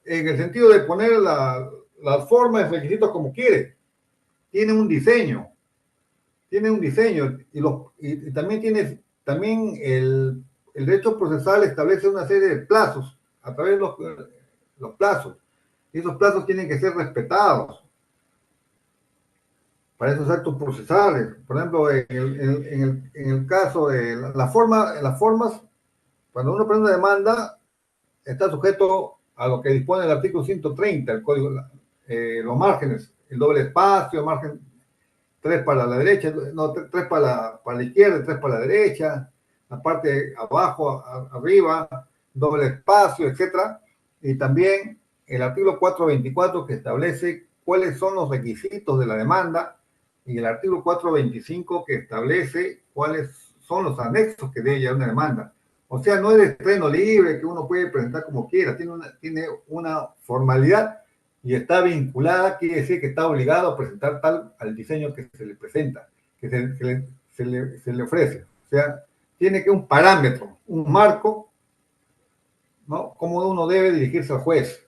en el sentido de poner las formas y requisitos como quiere. Tiene un diseño. Y también el derecho procesal establece una serie de plazos a través de los plazos. Y esos plazos tienen que ser respetados para esos actos procesales. Por ejemplo, en el caso de las formas, cuando uno prende una demanda, está sujeto a lo que dispone el artículo 130 del Código, los márgenes, el doble espacio, margen 3 para la derecha, no, 3 para la izquierda, 3 para la derecha, la parte abajo, arriba, doble espacio, etcétera. Y también el artículo 424 que establece cuáles son los requisitos de la demanda, y el artículo 425 que establece cuáles son los anexos que debe llevar una demanda. O sea, no es de estreno libre que uno puede presentar como quiera, tiene una formalidad y está vinculada, quiere decir que está obligado a presentar tal al diseño que se le presenta, que se le ofrece. O sea, tiene que un parámetro, un marco, ¿no? Cómo uno debe dirigirse al juez.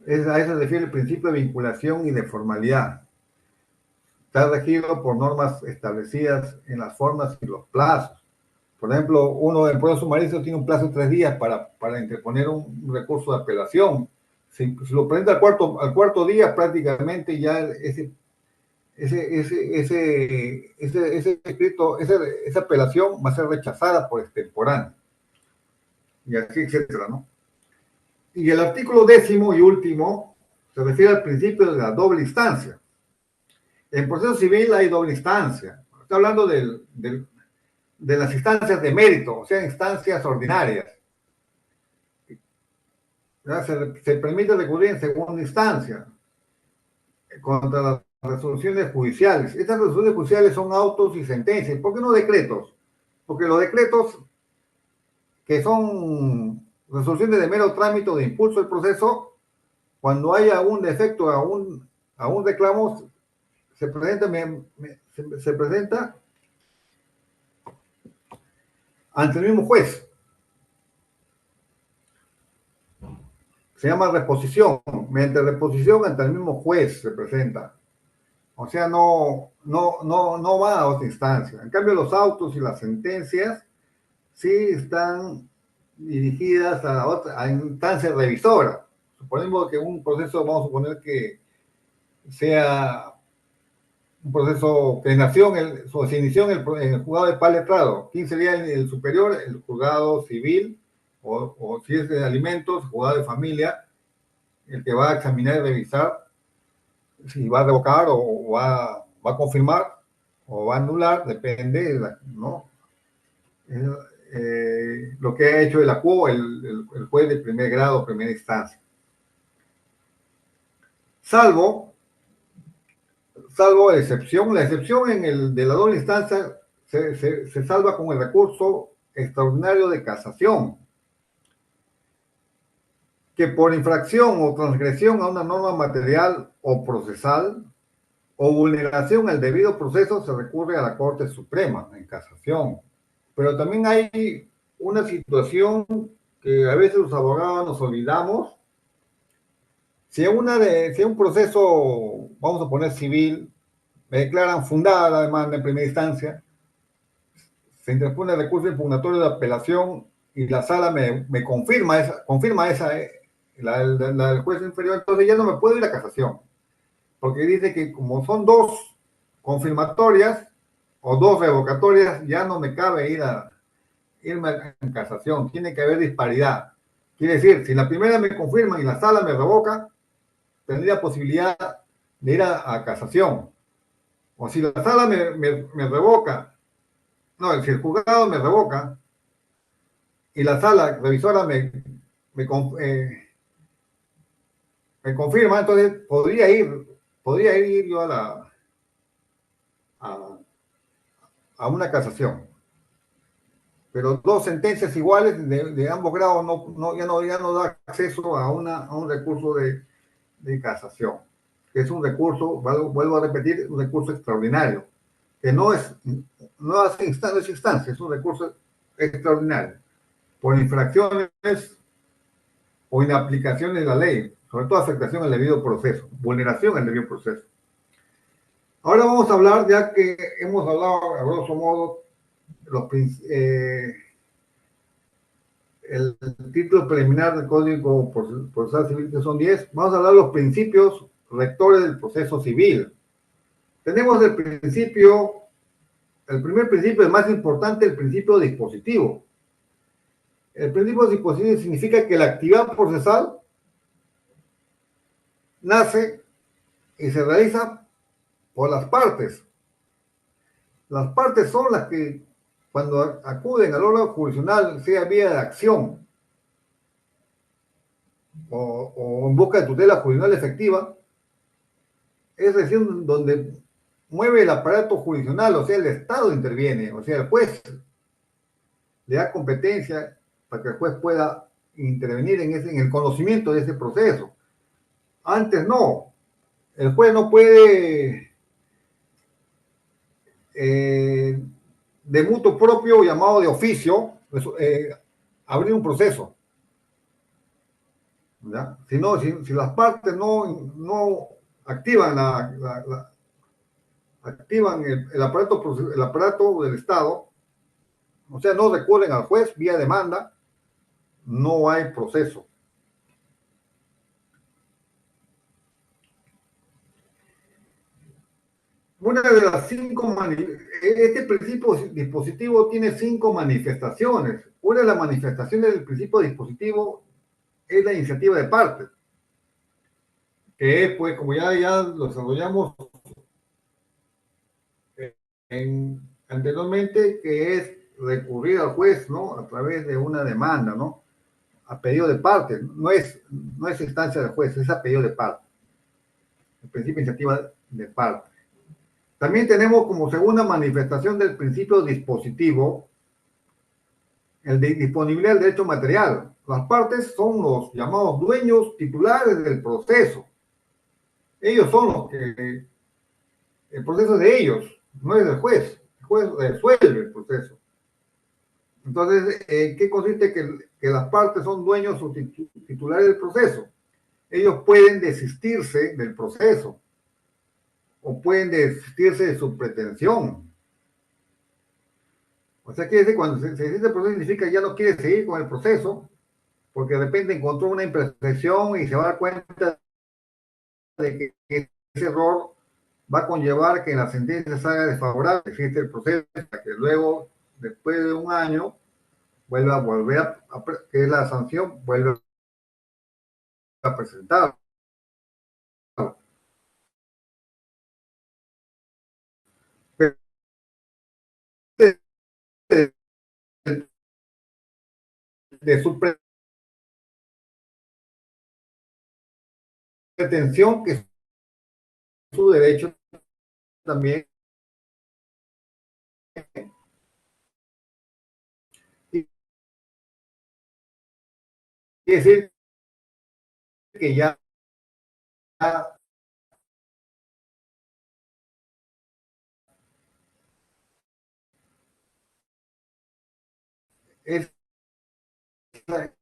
A eso se refiere el principio de vinculación y de formalidad. Está regido por normas establecidas en las formas y los plazos. Por ejemplo, uno en proceso sumario tiene un plazo de 3 días para interponer un recurso de apelación. Si lo presenta al cuarto día, prácticamente ya esa apelación va a ser rechazada por extemporáneo. Y así, etcétera, ¿no? Y el artículo 10º y último se refiere al principio de la doble instancia. En proceso civil hay doble instancia. Está hablando de las instancias de mérito, o sea, instancias ordinarias. Se permite recurrir en segunda instancia contra las resoluciones judiciales. Estas resoluciones judiciales son autos y sentencias. ¿Por qué no decretos? Porque los decretos, que son resoluciones de mero trámite o de impulso del proceso, cuando haya un defecto a un reclamo, se presenta ante el mismo juez. Se llama reposición. Mediante reposición ante el mismo juez se presenta. O sea, no va a otra instancia. En cambio, los autos y las sentencias sí están dirigidas a instancia revisora. Suponemos que un proceso, vamos a suponer que sea un proceso que nació se inició en el juzgado de paz letrado, 15 días en el superior, el juzgado civil, o si es de alimentos, juzgado de familia, el que va a examinar y revisar si va a revocar o va a confirmar o va a anular, depende, ¿no? Lo que ha hecho el ACUO, el juez de primer grado, primera instancia. Salvo excepción, la excepción de la doble instancia se salva con el recurso extraordinario de casación, que por infracción o transgresión a una norma material o procesal o vulneración al debido proceso se recurre a la Corte Suprema en casación. Pero también hay una situación que a veces los abogados nos olvidamos. Si un proceso, vamos a poner civil, me declaran fundada la demanda en primera instancia, se interpone el recurso impugnatorio de apelación y la sala me confirma la del juez inferior, entonces ya no me puedo ir a casación, porque dice que como son dos confirmatorias o dos revocatorias, ya no me cabe irme en casación, tiene que haber disparidad. Quiere decir, si la primera me confirma y la sala me revoca, tendría posibilidad de ir a casación. O si la sala me revoca, no, si el juzgado me revoca y la sala revisora me, me confirma, entonces podría ir yo a, a una casación. Pero dos sentencias iguales de ambos grados ya no da acceso a un recurso de casación, que es un recurso, vuelvo a repetir, un recurso extraordinario, que no es instancia, es un recurso extraordinario, por infracciones o inaplicación de la ley, sobre todo afectación al debido proceso, vulneración al debido proceso. Ahora vamos a hablar, ya que hemos hablado a grosso modo, el título preliminar del Código Procesal Civil, que son 10, vamos a hablar de los principios rectores del proceso civil. Tenemos el primer principio, el más importante, el principio dispositivo. El principio dispositivo significa que la actividad procesal nace y se realiza por las partes. Las partes son las que, cuando acuden al órgano jurisdiccional, sea vía de acción o en busca de tutela jurisdiccional efectiva, es decir, donde mueve el aparato jurisdiccional, o sea, el Estado interviene, o sea, el juez le da competencia para que el juez pueda intervenir en el conocimiento de ese proceso. Antes no, el juez no puede de mutuo propio, llamado de oficio, abrir un proceso. ¿Ya? Si las partes no activan, activan el aparato del Estado, o sea, no recurren al juez vía demanda, no hay proceso. Una de las este principio dispositivo tiene 5 manifestaciones. Una de las manifestaciones del principio dispositivo es la iniciativa de parte, que es, pues, como ya lo desarrollamos anteriormente, que es recurrir al juez, ¿no? A través de una demanda, ¿no? A pedido de parte. No es instancia del juez, es a pedido de parte. El principio de iniciativa de parte. También tenemos como segunda manifestación del principio dispositivo el de disponibilidad del derecho material. Las partes son los llamados dueños titulares del proceso. Ellos son los que, el proceso es de ellos, no es del juez. El juez resuelve el proceso. Entonces, ¿qué consiste? Que las partes son dueños o titulares del proceso. Ellos pueden desistirse del proceso o pueden desistirse de su pretensión. O sea, que cuando se desiste el proceso significa que ya no quiere seguir con el proceso porque de repente encontró una imperfección y se va a dar cuenta de que ese error va a conllevar que la sentencia salga desfavorable, existe el proceso para que luego, después de un año, que la sanción vuelva a presentar. De, de, de su pretensión, que es su derecho también, y decir que ya es, ya,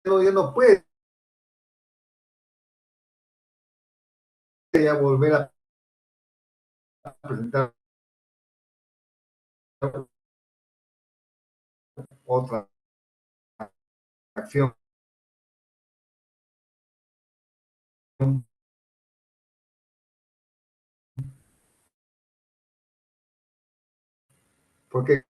ya no puede ya volver a presentar otra acción, porque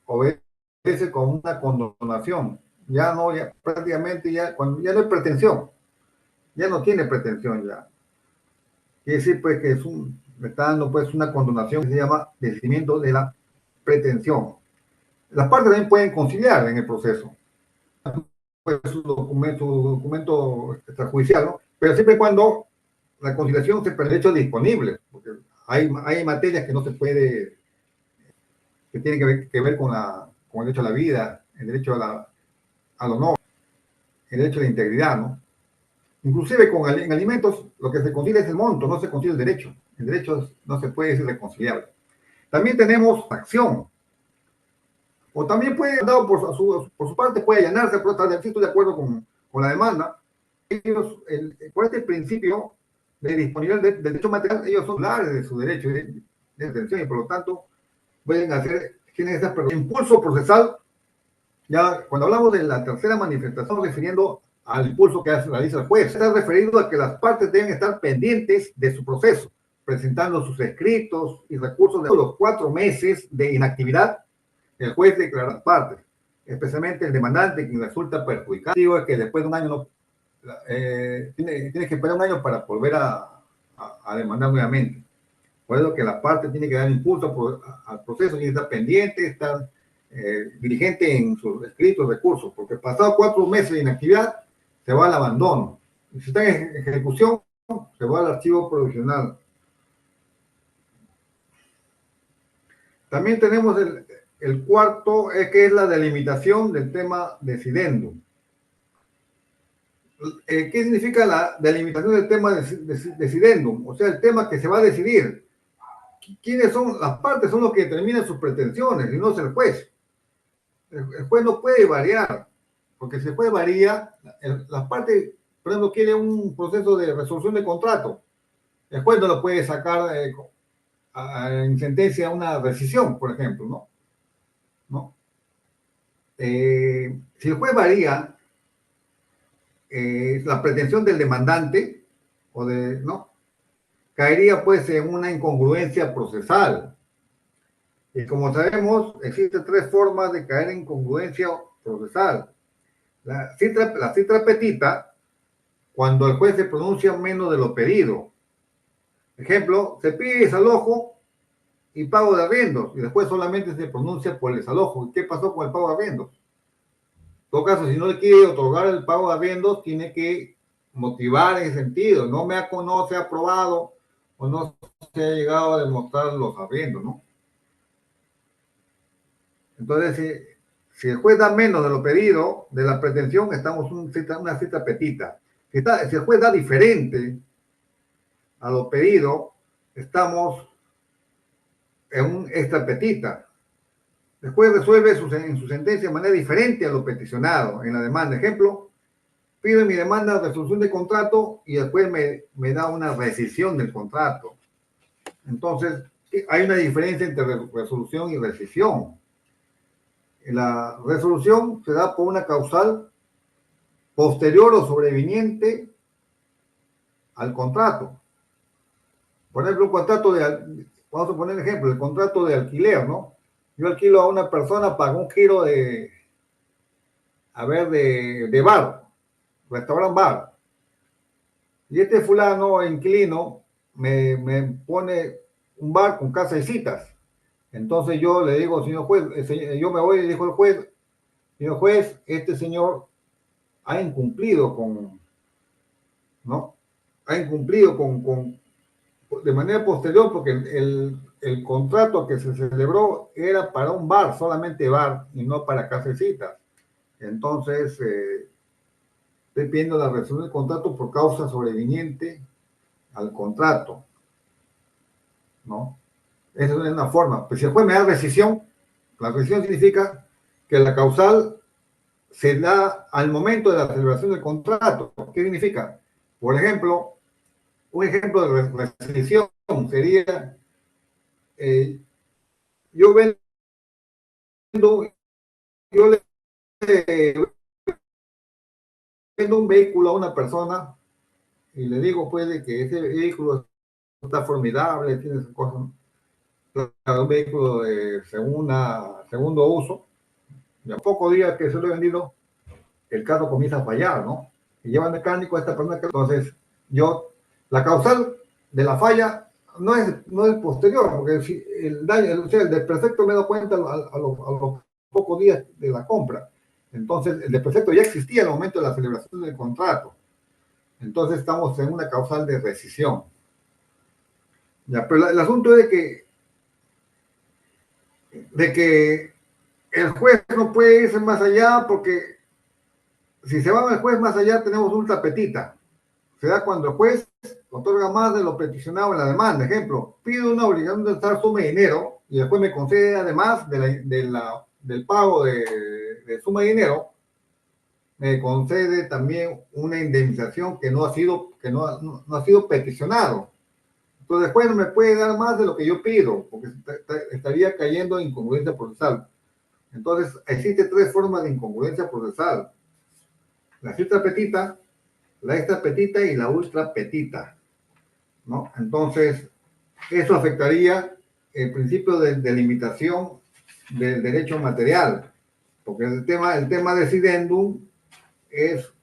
obedece como una condonación. Ya no, ya prácticamente ya, cuando ya no hay pretensión, ya no tiene pretensión ya. Quiere decir pues que me está dando pues una condonación que se llama desistimiento de la pretensión. Las partes también pueden conciliar en el proceso, pues su documento extrajudicial, ¿no? Pero siempre y cuando la conciliación se permite hecho disponible, porque hay materias que no se puede, que tienen que ver con el derecho a la vida, el derecho al honor, el derecho a la integridad, ¿no? Inclusive en alimentos lo que se concilia es el monto, no se concilia el derecho. El derecho no se puede ser reconciliable. También tenemos acción, o también puede, dado por su parte, puede allanarse, pero estoy de acuerdo con la demanda. Por este principio de disponibilidad del derecho material, ellos son titulares de su derecho de detención y por lo tanto pueden tienen esa impulso procesal. Ya cuando hablamos de la tercera manifestación, estamos refiriendo al impulso que realiza el juez. Está referido a que las partes deben estar pendientes de su proceso, presentando sus escritos y recursos de los 4 meses de inactividad. El juez declara las partes, especialmente el demandante, quien resulta perjudicado. Digo es que después de un año tiene que esperar un año para volver a demandar nuevamente. Por eso que la parte tiene que dar impulso al proceso, tiene que estar pendiente, estar diligente en sus escritos, recursos, porque pasado 4 meses de inactividad se va al abandono. Y si está en ejecución, se va al archivo provisional. También tenemos el cuarto, que es la delimitación del tema decidendum. ¿Qué significa la delimitación del tema decidendum? O sea, el tema que se va a decidir. ¿Quiénes son las partes? Son los que determinan sus pretensiones y no es el juez. El juez no puede variar, porque si el juez varía, las partes, por ejemplo, quiere un proceso de resolución de contrato. El juez no lo puede sacar en sentencia una rescisión, por ejemplo, ¿no? ¿No? Si el juez varía la pretensión del demandante, ¿no? Caería pues en una incongruencia procesal. Y como sabemos, existen 3 formas de caer en incongruencia procesal. La citra petita, cuando el juez se pronuncia menos de lo pedido. Ejemplo, se pide desalojo y pago de arriendos, y después solamente se pronuncia por el desalojo. ¿Y qué pasó con el pago de arriendos? En todo caso, si no le quiere otorgar el pago de arriendos, tiene que motivar en ese sentido. No se ha aprobado o no se ha llegado a demostrar los arriendos, ¿no? Entonces, si el juez da menos de lo pedido, de la pretensión, estamos en una cita petita. Si el juez da diferente a lo pedido, estamos en un extra petita. El juez resuelve en su sentencia de manera diferente a lo peticionado en la demanda. Ejemplo, pido mi demanda de resolución de contrato y el juez me da una rescisión del contrato. Entonces, hay una diferencia entre resolución y rescisión. la resolución se da por una causal posterior o sobreviniente al contrato. Por ejemplo, vamos a poner el ejemplo, el contrato de alquiler, ¿no? Yo alquilo a una persona para un giro de bar, restaurante bar. Y este fulano, inquilino, me pone un bar con casa de citas. Entonces yo le digo, señor juez, yo me voy y dijo el juez, señor juez, este señor ha incumplido ¿no? Ha incumplido de manera posterior, porque el contrato que se celebró era para un bar, solamente bar, y no para casecitas. Entonces, estoy pidiendo la resolución del contrato por causa sobreviniente al contrato, ¿no? Esa es una forma. Pues si el juez me da rescisión, la rescisión significa que la causal se da al momento de la celebración del contrato. ¿Qué significa? Por ejemplo, un ejemplo de rescisión sería, yo vendo, yo le vendo un vehículo a una persona y le digo pues de que ese vehículo está formidable, tiene cosas, un vehículo de segundo uso, y a pocos días que se lo he vendido, el carro comienza a fallar, ¿no? Y lleva mecánico a esta persona, entonces la causal de la falla no es posterior, porque si el daño, o sea, el desperfecto me he dado cuenta a los pocos días de la compra. Entonces, el desperfecto ya existía al momento de la celebración del contrato. Entonces, estamos en una causal de rescisión. Ya, pero el asunto es de que el juez no puede irse más allá, porque si se va el juez más allá, tenemos un tapetita. Se da cuando el juez otorga más de lo peticionado en la demanda. Ejemplo, pido una obligación de estar suma de dinero y el juez me concede, además del pago de suma de dinero, me concede también una indemnización que no ha sido peticionado. Entonces el juez no me puede dar más de lo que yo pido, porque estaría cayendo en incongruencia procesal. Entonces, existen tres formas de incongruencia procesal: la cifra petita, la extra petita y la ultra petita, ¿no? Entonces, eso afectaría el principio de limitación del derecho material, porque el tema de decidendum es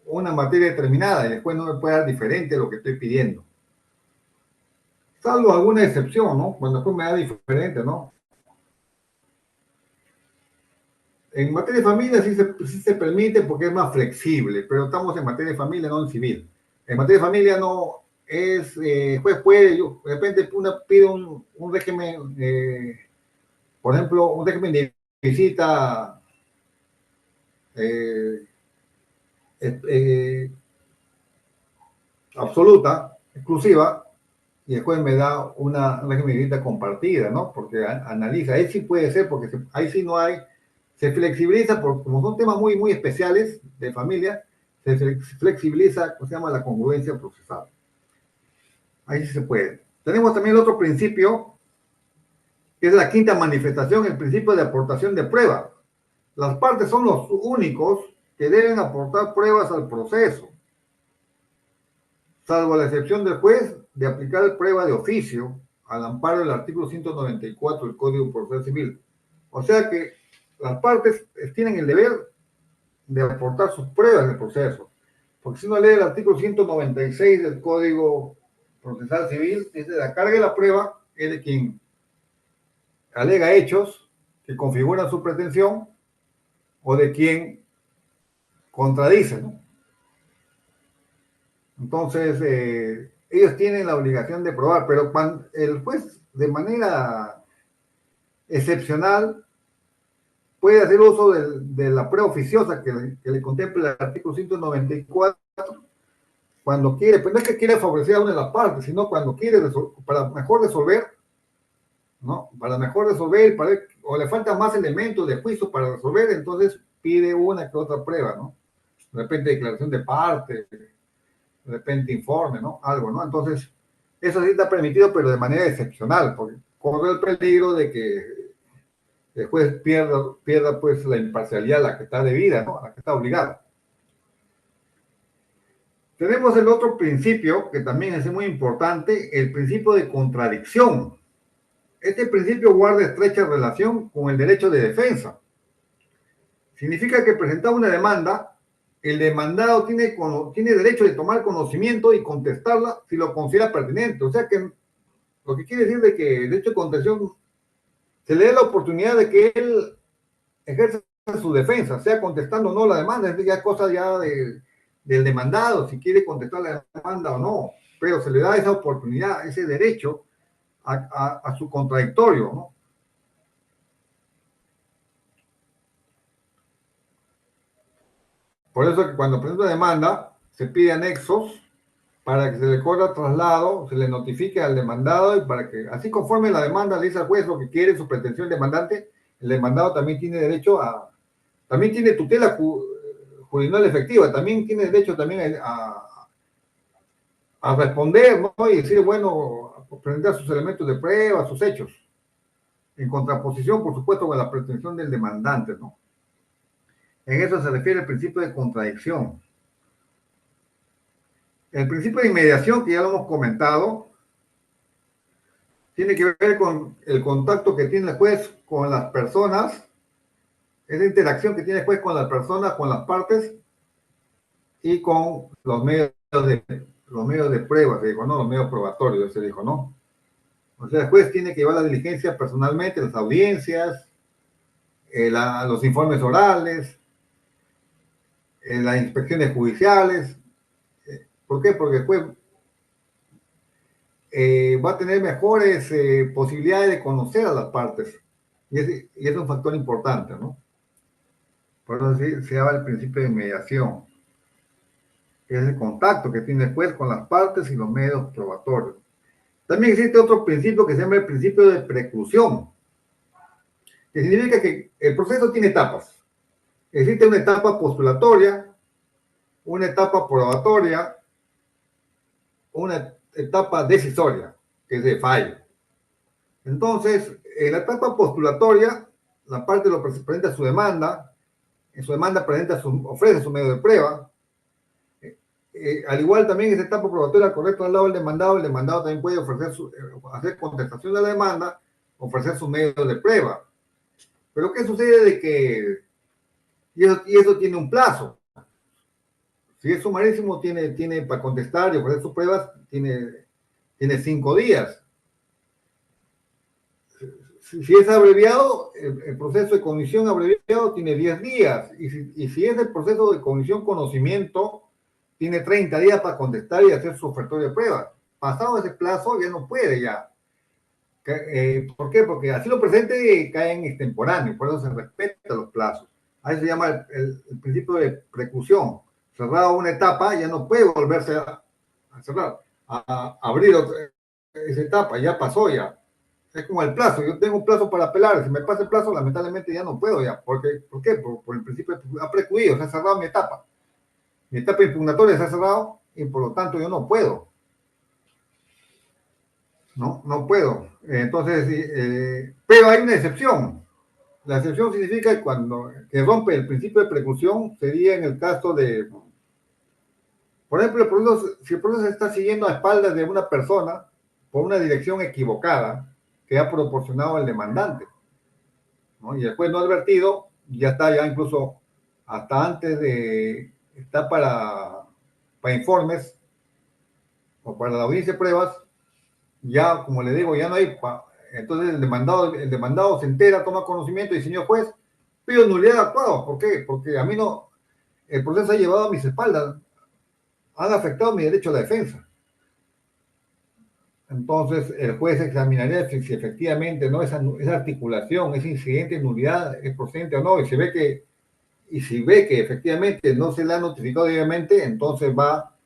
una materia determinada y después no me puede dar diferente lo que estoy pidiendo. Salvo alguna excepción, ¿no? Cuando después me da diferente, ¿no? En materia de familia sí se permite porque es más flexible, pero estamos en materia de familia, no en civil. En materia de familia no es, juez puede, de repente pide un régimen, por ejemplo, un régimen de visita eh, eh, absoluta, exclusiva, y el juez me da una régimen de visita compartida, ¿no? Porque analiza, ahí sí puede ser, porque ahí sí no hay, se flexibiliza, como son temas muy, muy especiales de familia, se flexibiliza, ¿cómo se llama? La congruencia procesal. Ahí sí se puede. Tenemos también el otro principio, que es la quinta manifestación, el principio de aportación de pruebas. Las partes son los únicos que deben aportar pruebas al proceso, salvo la excepción del juez de aplicar prueba de oficio al amparo del artículo 194 del Código Procesal Civil. O sea que las partes tienen el deber de aportar sus pruebas del proceso. Porque si uno lee el artículo 196 del Código Procesal Civil, dice: la carga de la prueba es de quien alega hechos que configuran su pretensión o de quien contradice, ¿no? Entonces, ellos tienen la obligación de probar, pero cuando el juez, de manera excepcional, puede hacer uso de la prueba oficiosa que le contempla el artículo 194 cuando quiere, pues no es que quiere favorecer a una de las partes, sino cuando quiere para mejor resolver, ¿no? Para mejor resolver, o le faltan más elementos de juicio para resolver, entonces pide una que otra prueba, ¿no? De repente declaración de parte, de repente informe, ¿no? Algo, ¿no? Entonces, eso sí está permitido, pero de manera excepcional, porque corre el peligro de que el juez pierda pues la imparcialidad a la que está debida, ¿no? A la que está obligada. Tenemos el otro principio, que también es muy importante, el principio de contradicción. Este principio guarda estrecha relación con el derecho de defensa. Significa que presentar una demanda, el demandado tiene derecho de tomar conocimiento y contestarla si lo considera pertinente. O sea que lo que quiere decir de que el derecho de contención se le dé la oportunidad de que él ejerza su defensa, sea contestando o no la demanda, es ya cosa ya del demandado, si quiere contestar la demanda o no, pero se le da esa oportunidad, ese derecho a su contradictorio, ¿no? Por eso que cuando presenta una demanda, se pide anexos para que se le corra traslado, se le notifique al demandado y para que, así conforme la demanda le dice al juez lo que quiere, su pretensión demandante, el demandado también tiene derecho también tiene tutela jurisdiccional efectiva, también tiene derecho también a responder, ¿no? Y decir, bueno, presentar sus elementos de prueba, sus hechos, en contraposición, por supuesto, con la pretensión del demandante, ¿no? En eso se refiere el principio de contradicción. El principio de inmediación, que ya lo hemos comentado, tiene que ver con el contacto que tiene el juez con las personas, esa interacción que tiene el juez con las personas, con las partes y con los medios de prueba, se dijo, ¿no? Los medios probatorios, se dijo, ¿no? O sea, el juez tiene que llevar la diligencia personalmente, las audiencias, los informes orales, las inspecciones judiciales. ¿Por qué? Porque el juez va a tener mejores posibilidades de conocer a las partes. Y es un factor importante, ¿no? Por eso se llama el principio de mediación, que es el contacto que tiene el juez con las partes y los medios probatorios. También existe otro principio que se llama el principio de preclusión, que significa que el proceso tiene etapas. Existe una etapa postulatoria, una etapa probatoria, una etapa decisoria, que es de fallo. Entonces, en la etapa postulatoria, la parte lo presenta su demanda, en su demanda ofrece su medio de prueba. Al igual también en esa etapa probatoria correcta al lado del demandado, el demandado también puede hacer contestación de la demanda, ofrecer sus medios de prueba. Pero ¿qué sucede de que, y eso tiene un plazo? Si es sumarísimo, tiene para contestar y ofrecer sus pruebas, tiene 5 días. Si es abreviado, el proceso de cognición abreviado tiene 10 días. Y si es el proceso de cognición conocimiento, tiene 30 días para contestar y hacer su ofertorio de pruebas. Pasado ese plazo, ya no puede ya. ¿Por qué? Porque así lo presente caen extemporáneos, por eso se respetan los plazos. A eso se llama el principio de preclusión. Cerrada una etapa, ya no puede volverse a cerrar, a abrir esa etapa, ya pasó ya. Es como el plazo, yo tengo un plazo para apelar, si me pasa el plazo, lamentablemente ya no puedo ya. ¿Por qué? Por el principio ha precluido, se ha cerrado mi etapa. Mi etapa impugnatoria se ha cerrado y por lo tanto yo no puedo. No puedo. Entonces, pero hay una excepción. La excepción significa que rompe el principio de preclusión sería en el caso de, por ejemplo, si el proceso se está siguiendo a espaldas de una persona por una dirección equivocada que ha proporcionado el demandante, ¿no? Y el juez no ha advertido, ya está ya incluso hasta antes está para informes o para la audiencia de pruebas, ya, como le digo, ya no hay. Entonces el demandado se entera, toma conocimiento y, señor juez, pido nulidad de actuado. ¿Por qué? Porque a mí no, el proceso ha llevado a mis espaldas, han afectado mi derecho a la defensa. Entonces el juez examinaría si efectivamente no esa articulación, ese incidente de nulidad es procedente o no, y si ve que efectivamente no se le ha notificado debidamente, entonces va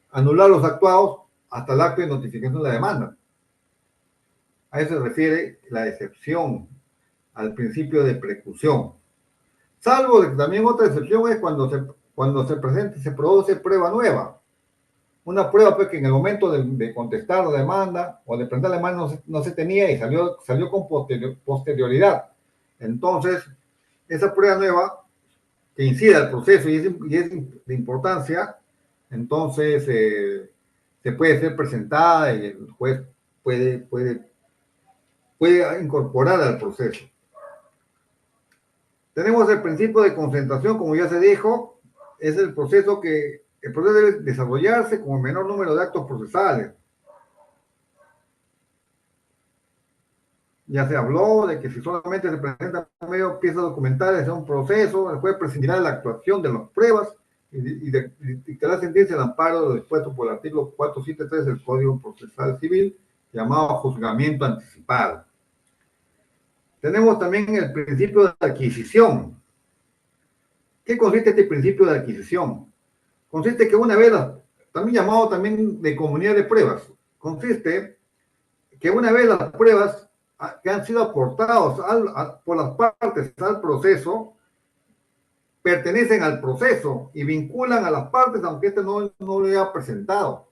a anular los actuados hasta el acto de notificación de la demanda. A eso se refiere la excepción al principio de preclusión. Salvo que también otra excepción es cuando se produce prueba nueva. Una prueba pues, que en el momento de contestar la demanda o de presentar la demanda no se tenía y salió con posterioridad. Entonces, esa prueba nueva que incida al proceso y es de importancia, entonces se puede ser presentada y el juez puede incorporar al proceso. Tenemos el principio de concentración, como ya se dijo, es el proceso debe desarrollarse con el menor número de actos procesales. Ya se habló de que si solamente se presentan medio piezas documentales de un proceso, el juez prescindirá de la actuación de las pruebas y dictará sentencia al amparo de lo dispuesto por el artículo 473 del Código Procesal Civil, llamado juzgamiento anticipado. Tenemos también el principio de adquisición. ¿Qué consiste este principio de adquisición? Consiste que una vez, también llamado también de comunidad de pruebas, consiste que una vez las pruebas que han sido aportados por las partes al proceso pertenecen al proceso y vinculan a las partes aunque este no lo haya presentado.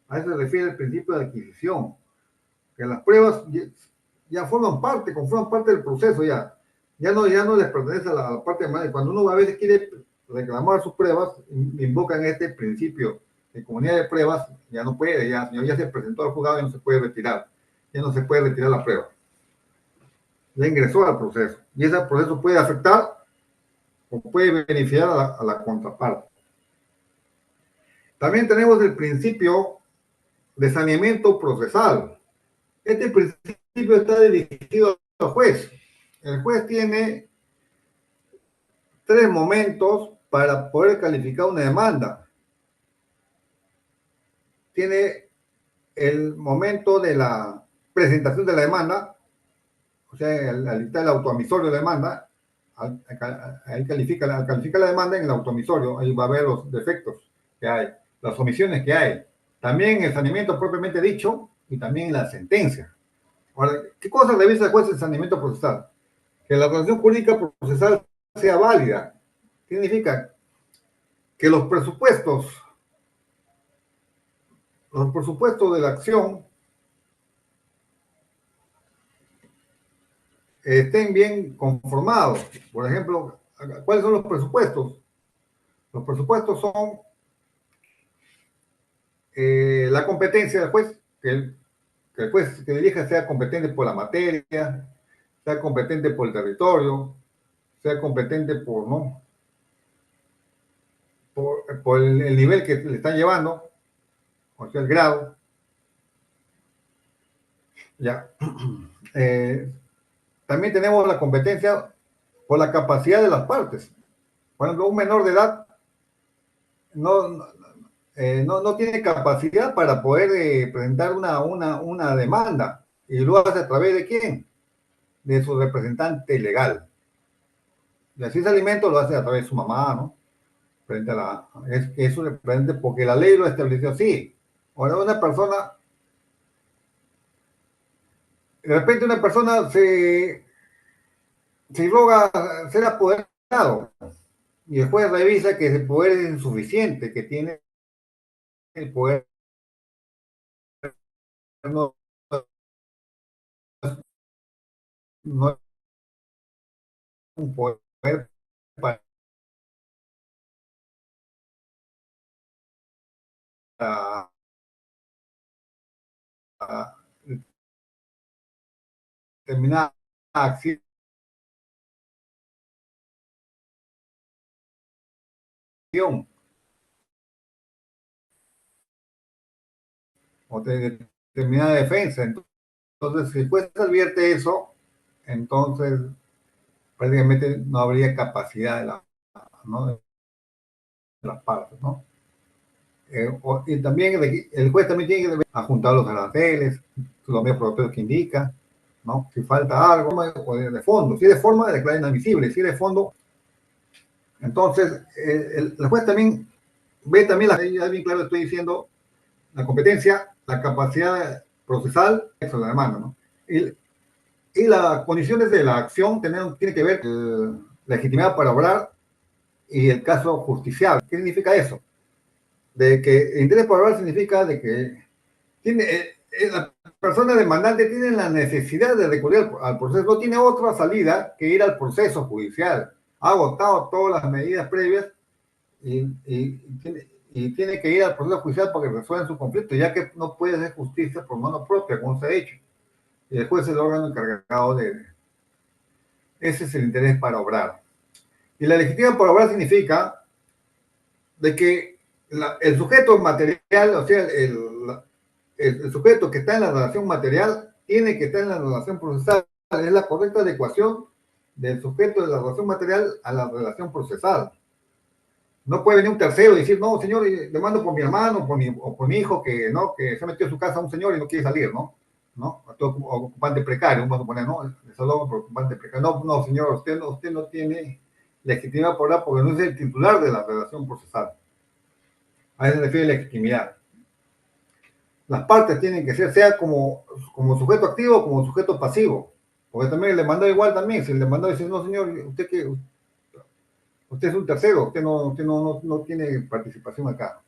A eso se refiere el principio de adquisición, que las pruebas ya conforman parte del proceso ya no les pertenece a la parte de madre. Cuando uno a veces quiere reclamar sus pruebas, invocan este principio de comunidad de pruebas, ya no puede, ya se presentó al juzgado y no se puede retirar, ya no se puede retirar la prueba. Ya ingresó al proceso y ese proceso puede afectar o puede beneficiar a la contraparte. También tenemos el principio de saneamiento procesal. Este principio está dirigido al juez. El juez tiene 3 momentos para poder calificar una demanda. Tiene el momento de la presentación de la demanda, o sea, al dictar el autoamisorio de la demanda, ahí califica la demanda en el autoamisorio, ahí va a ver los defectos que hay, las omisiones que hay. También el saneamiento propiamente dicho y también la sentencia. Ahora, ¿qué cosa revisa el juez en saneamiento procesal? Que la relación jurídica procesal sea válida. ¿Qué significa? Que los presupuestos de la acción estén bien conformados. Por ejemplo, ¿cuáles son los presupuestos? Los presupuestos son la competencia del juez, que el juez que dirija sea competente por la materia, sea competente por el territorio, sea competente por el nivel que le están llevando, o sea, el grado. Ya. También tenemos la competencia por la capacidad de las partes. Por ejemplo, un menor de edad no tiene capacidad para poder presentar una demanda y lo hace a través de quién, de su representante legal. Y así ese alimento lo hace a través de su mamá, ¿no? Frente a es un representante porque la ley lo estableció así. Ahora de repente una persona se roga ser apoderado y el juez revisa que el poder es insuficiente, que tiene el poder no, no es un poder para determinada acción o de determinada defensa. Entonces, si el juez advierte eso, entonces prácticamente no habría capacidad ¿no? de las partes, ¿no? Y también el juez también tiene que juntar los aranceles, los medios probatorios que indica, ¿no? Si falta algo, o de fondo. Si de forma, declara inadmisible. Si de fondo, entonces el juez también ve también, ya bien claro estoy diciendo, la competencia, la capacidad procesal, eso la demanda, ¿no? Y las condiciones de la acción tiene que ver legitimidad para obrar y el caso justiciable. ¿Qué significa eso? De que interés por obrar significa de que persona demandante tiene la necesidad de recurrir al proceso, no tiene otra salida que ir al proceso judicial. Ha agotado todas las medidas previas y tiene que ir al proceso judicial para que resuelvan su conflicto, ya que no puede hacer justicia por mano propia, como se ha hecho. Y el juez es el órgano encargado de... Ese es el interés para obrar. Y la legitimidad para obrar significa de que el sujeto material, o sea, el sujeto que está en la relación material tiene que estar en la relación procesal. Es la correcta adecuación del sujeto de la relación material a la relación procesal. No puede venir un tercero y decir, no, señor, demando por mi hermano o por mi hijo que, ¿no? que se ha metido en su casa un señor y no quiere salir, ¿no? ¿No? Ocupante precario, vamos a poner, ¿no? Solo por ocupante precario. No, no, señor, usted no tiene legitimidad por ahora porque no es el titular de la relación procesal. A eso se refiere legitimidad. Las partes tienen que ser, sea como sujeto activo o como sujeto pasivo. Porque también el demandado igual también, si el demandado dice, no, señor, usted es un tercero, usted no tiene participación acá.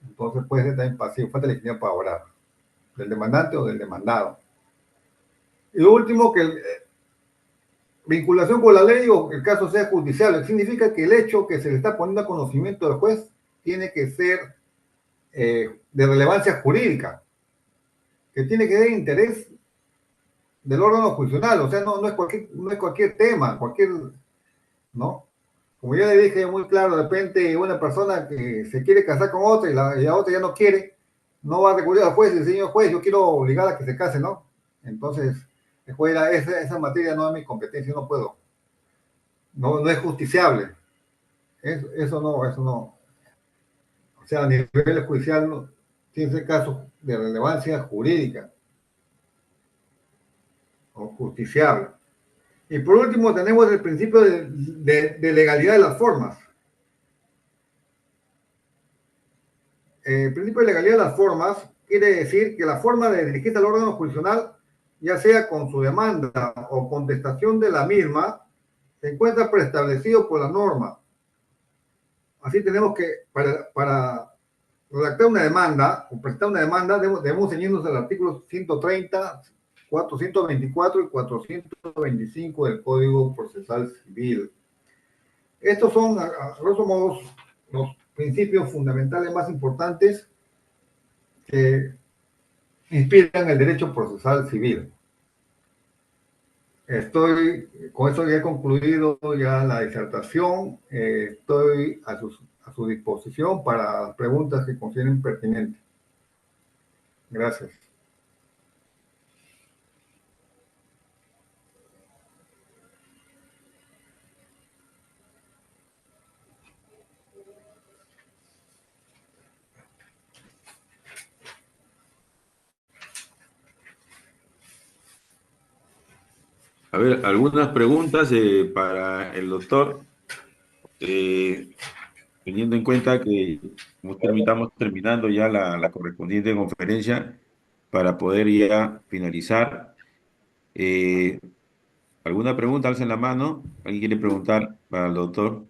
Entonces puede ser también pasivo, falta legitimidad para obrar, del demandante o del demandado. Y lo último, que vinculación con la ley o que el caso sea judicial, significa que el hecho que se le está poniendo a conocimiento del juez tiene que ser de relevancia jurídica, que tiene que ser interés del órgano funcional, o sea, no es cualquier tema, ¿no? Como ya le dije muy claro, de repente una persona que se quiere casar con otra y la otra ya no quiere, no va a recurrir al juez y dice, señor juez, yo quiero obligar a que se case, ¿no? Entonces, el juez dirá, esa materia no es mi competencia, no puedo. No, no es justiciable. Eso no. O sea, a nivel judicial no, tiene que ser caso de relevancia jurídica o justiciable. Y por último, tenemos el principio de legalidad de las formas. El principio de legalidad de las formas quiere decir que la forma de dirigirse al órgano jurisdiccional, ya sea con su demanda o contestación de la misma, se encuentra preestablecido por la norma. Así tenemos que, para redactar una demanda o presentar una demanda, debemos ceñirnos al artículo 130, 424 y 425 del Código Procesal Civil. Estos son, a grosso modo, los principios fundamentales más importantes que inspiran el derecho procesal civil. Con eso ya he concluido ya la disertación. Estoy a su disposición para las preguntas que consideren pertinentes. Gracias. A ver, algunas preguntas para el doctor, eh, teniendo en cuenta que estamos terminando ya la correspondiente conferencia para poder ya finalizar. Eh, ¿Alguna pregunta? Alcen la mano. ¿Alguien quiere preguntar para el doctor?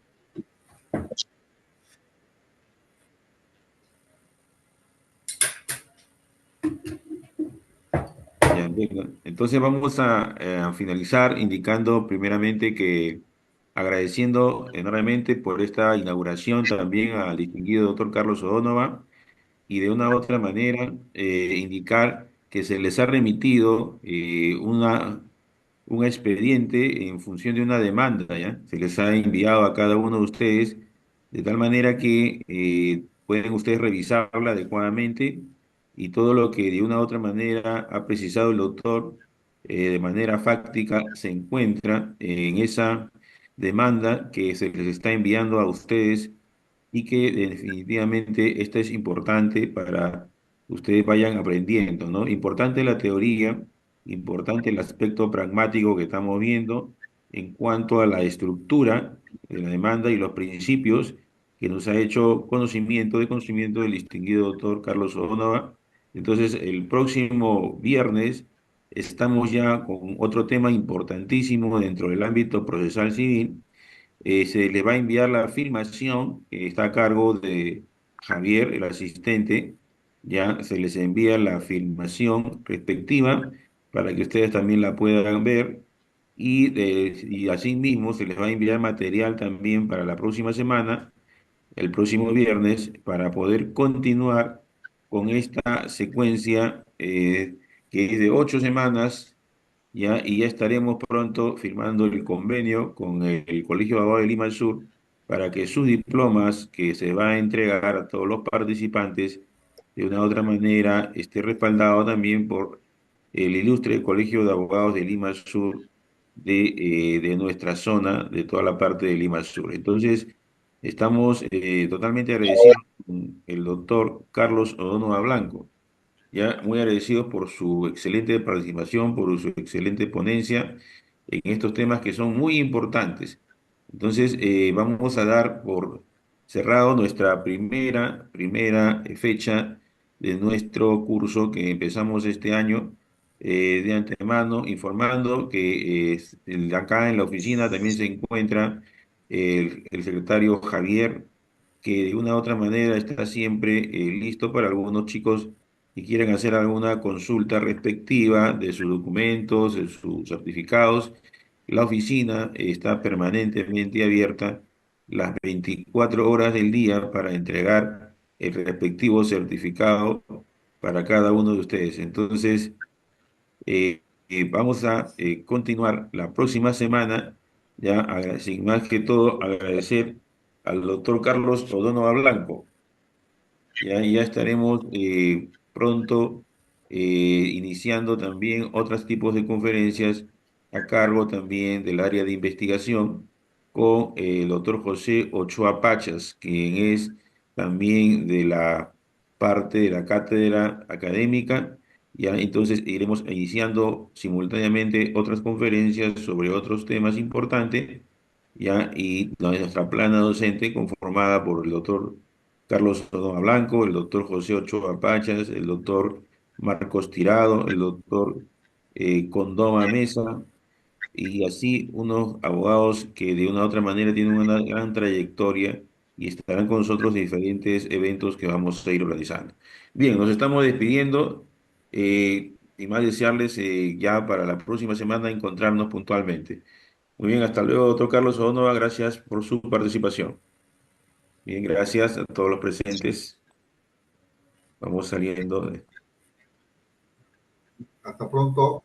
Ya, bien. Entonces vamos a finalizar indicando primeramente que agradeciendo enormemente por esta inauguración también al distinguido doctor Carlos O'Donovan y de una u otra manera indicar que se les ha remitido un expediente en función de una demanda, ¿ya? Se les ha enviado a cada uno de ustedes de tal manera que pueden ustedes revisarla adecuadamente y todo lo que de una u otra manera ha precisado el doctor de manera fáctica se encuentra en esa demanda que se les está enviando a ustedes y que definitivamente esto es importante para ustedes vayan aprendiendo, ¿no? Importante la teoría, importante el aspecto pragmático que estamos viendo en cuanto a la estructura de la demanda y los principios que nos ha hecho de conocimiento del distinguido doctor Carlos O'Donovan. Entonces, el próximo viernes estamos ya con otro tema importantísimo dentro del ámbito procesal civil. Se le va a enviar la filmación que está a cargo de Javier, el asistente, ya se les envía la filmación respectiva para que ustedes también la puedan ver y asimismo se les va a enviar material también para la próxima semana, el próximo viernes, para poder continuar con esta secuencia que es de 8 semanas, ya, y ya estaremos pronto firmando el convenio con el Colegio de Abogados de Lima Sur para que sus diplomas que se va a entregar a todos los participantes de una u otra manera esté respaldado también por el ilustre Colegio de Abogados de Lima Sur de nuestra zona, de toda la parte de Lima Sur. Entonces, estamos totalmente agradecidos con el doctor Carlos O'Donovan Blanco, ya muy agradecidos por su excelente participación, por su excelente ponencia en estos temas que son muy importantes. Entonces, vamos a dar por cerrado nuestra primera fecha de nuestro curso que empezamos este año, de antemano, informando que acá en la oficina también se encuentra el secretario Javier, que de una u otra manera está siempre listo para algunos chicos que quieran hacer alguna consulta respectiva de sus documentos, de sus certificados. La oficina está permanentemente abierta las 24 horas del día para entregar el respectivo certificado para cada uno de ustedes. Entonces, vamos a continuar la próxima semana, ya sin más que todo agradecer al doctor Carlos O'Donovan Blanco. Ya estaremos pronto iniciando también otros tipos de conferencias a cargo también del área de investigación con el doctor José Ochoa Pachas, quien es también de la parte de la cátedra académica. Ya entonces iremos iniciando simultáneamente otras conferencias sobre otros temas importantes, ya, y nuestra plana docente conformada por el doctor Carlos Sodoma Blanco, el doctor José Ochoa Pachas, el doctor Marcos Tirado, el doctor Condoma Mesa, y así unos abogados que de una u otra manera tienen una gran trayectoria y estarán con nosotros en diferentes eventos que vamos a ir organizando. Bien, nos estamos despidiendo y más desearles ya para la próxima semana encontrarnos puntualmente. Muy bien, hasta luego, doctor Carlos Sodoma, gracias por su participación. Bien, gracias a todos los presentes. Vamos saliendo. Hasta pronto.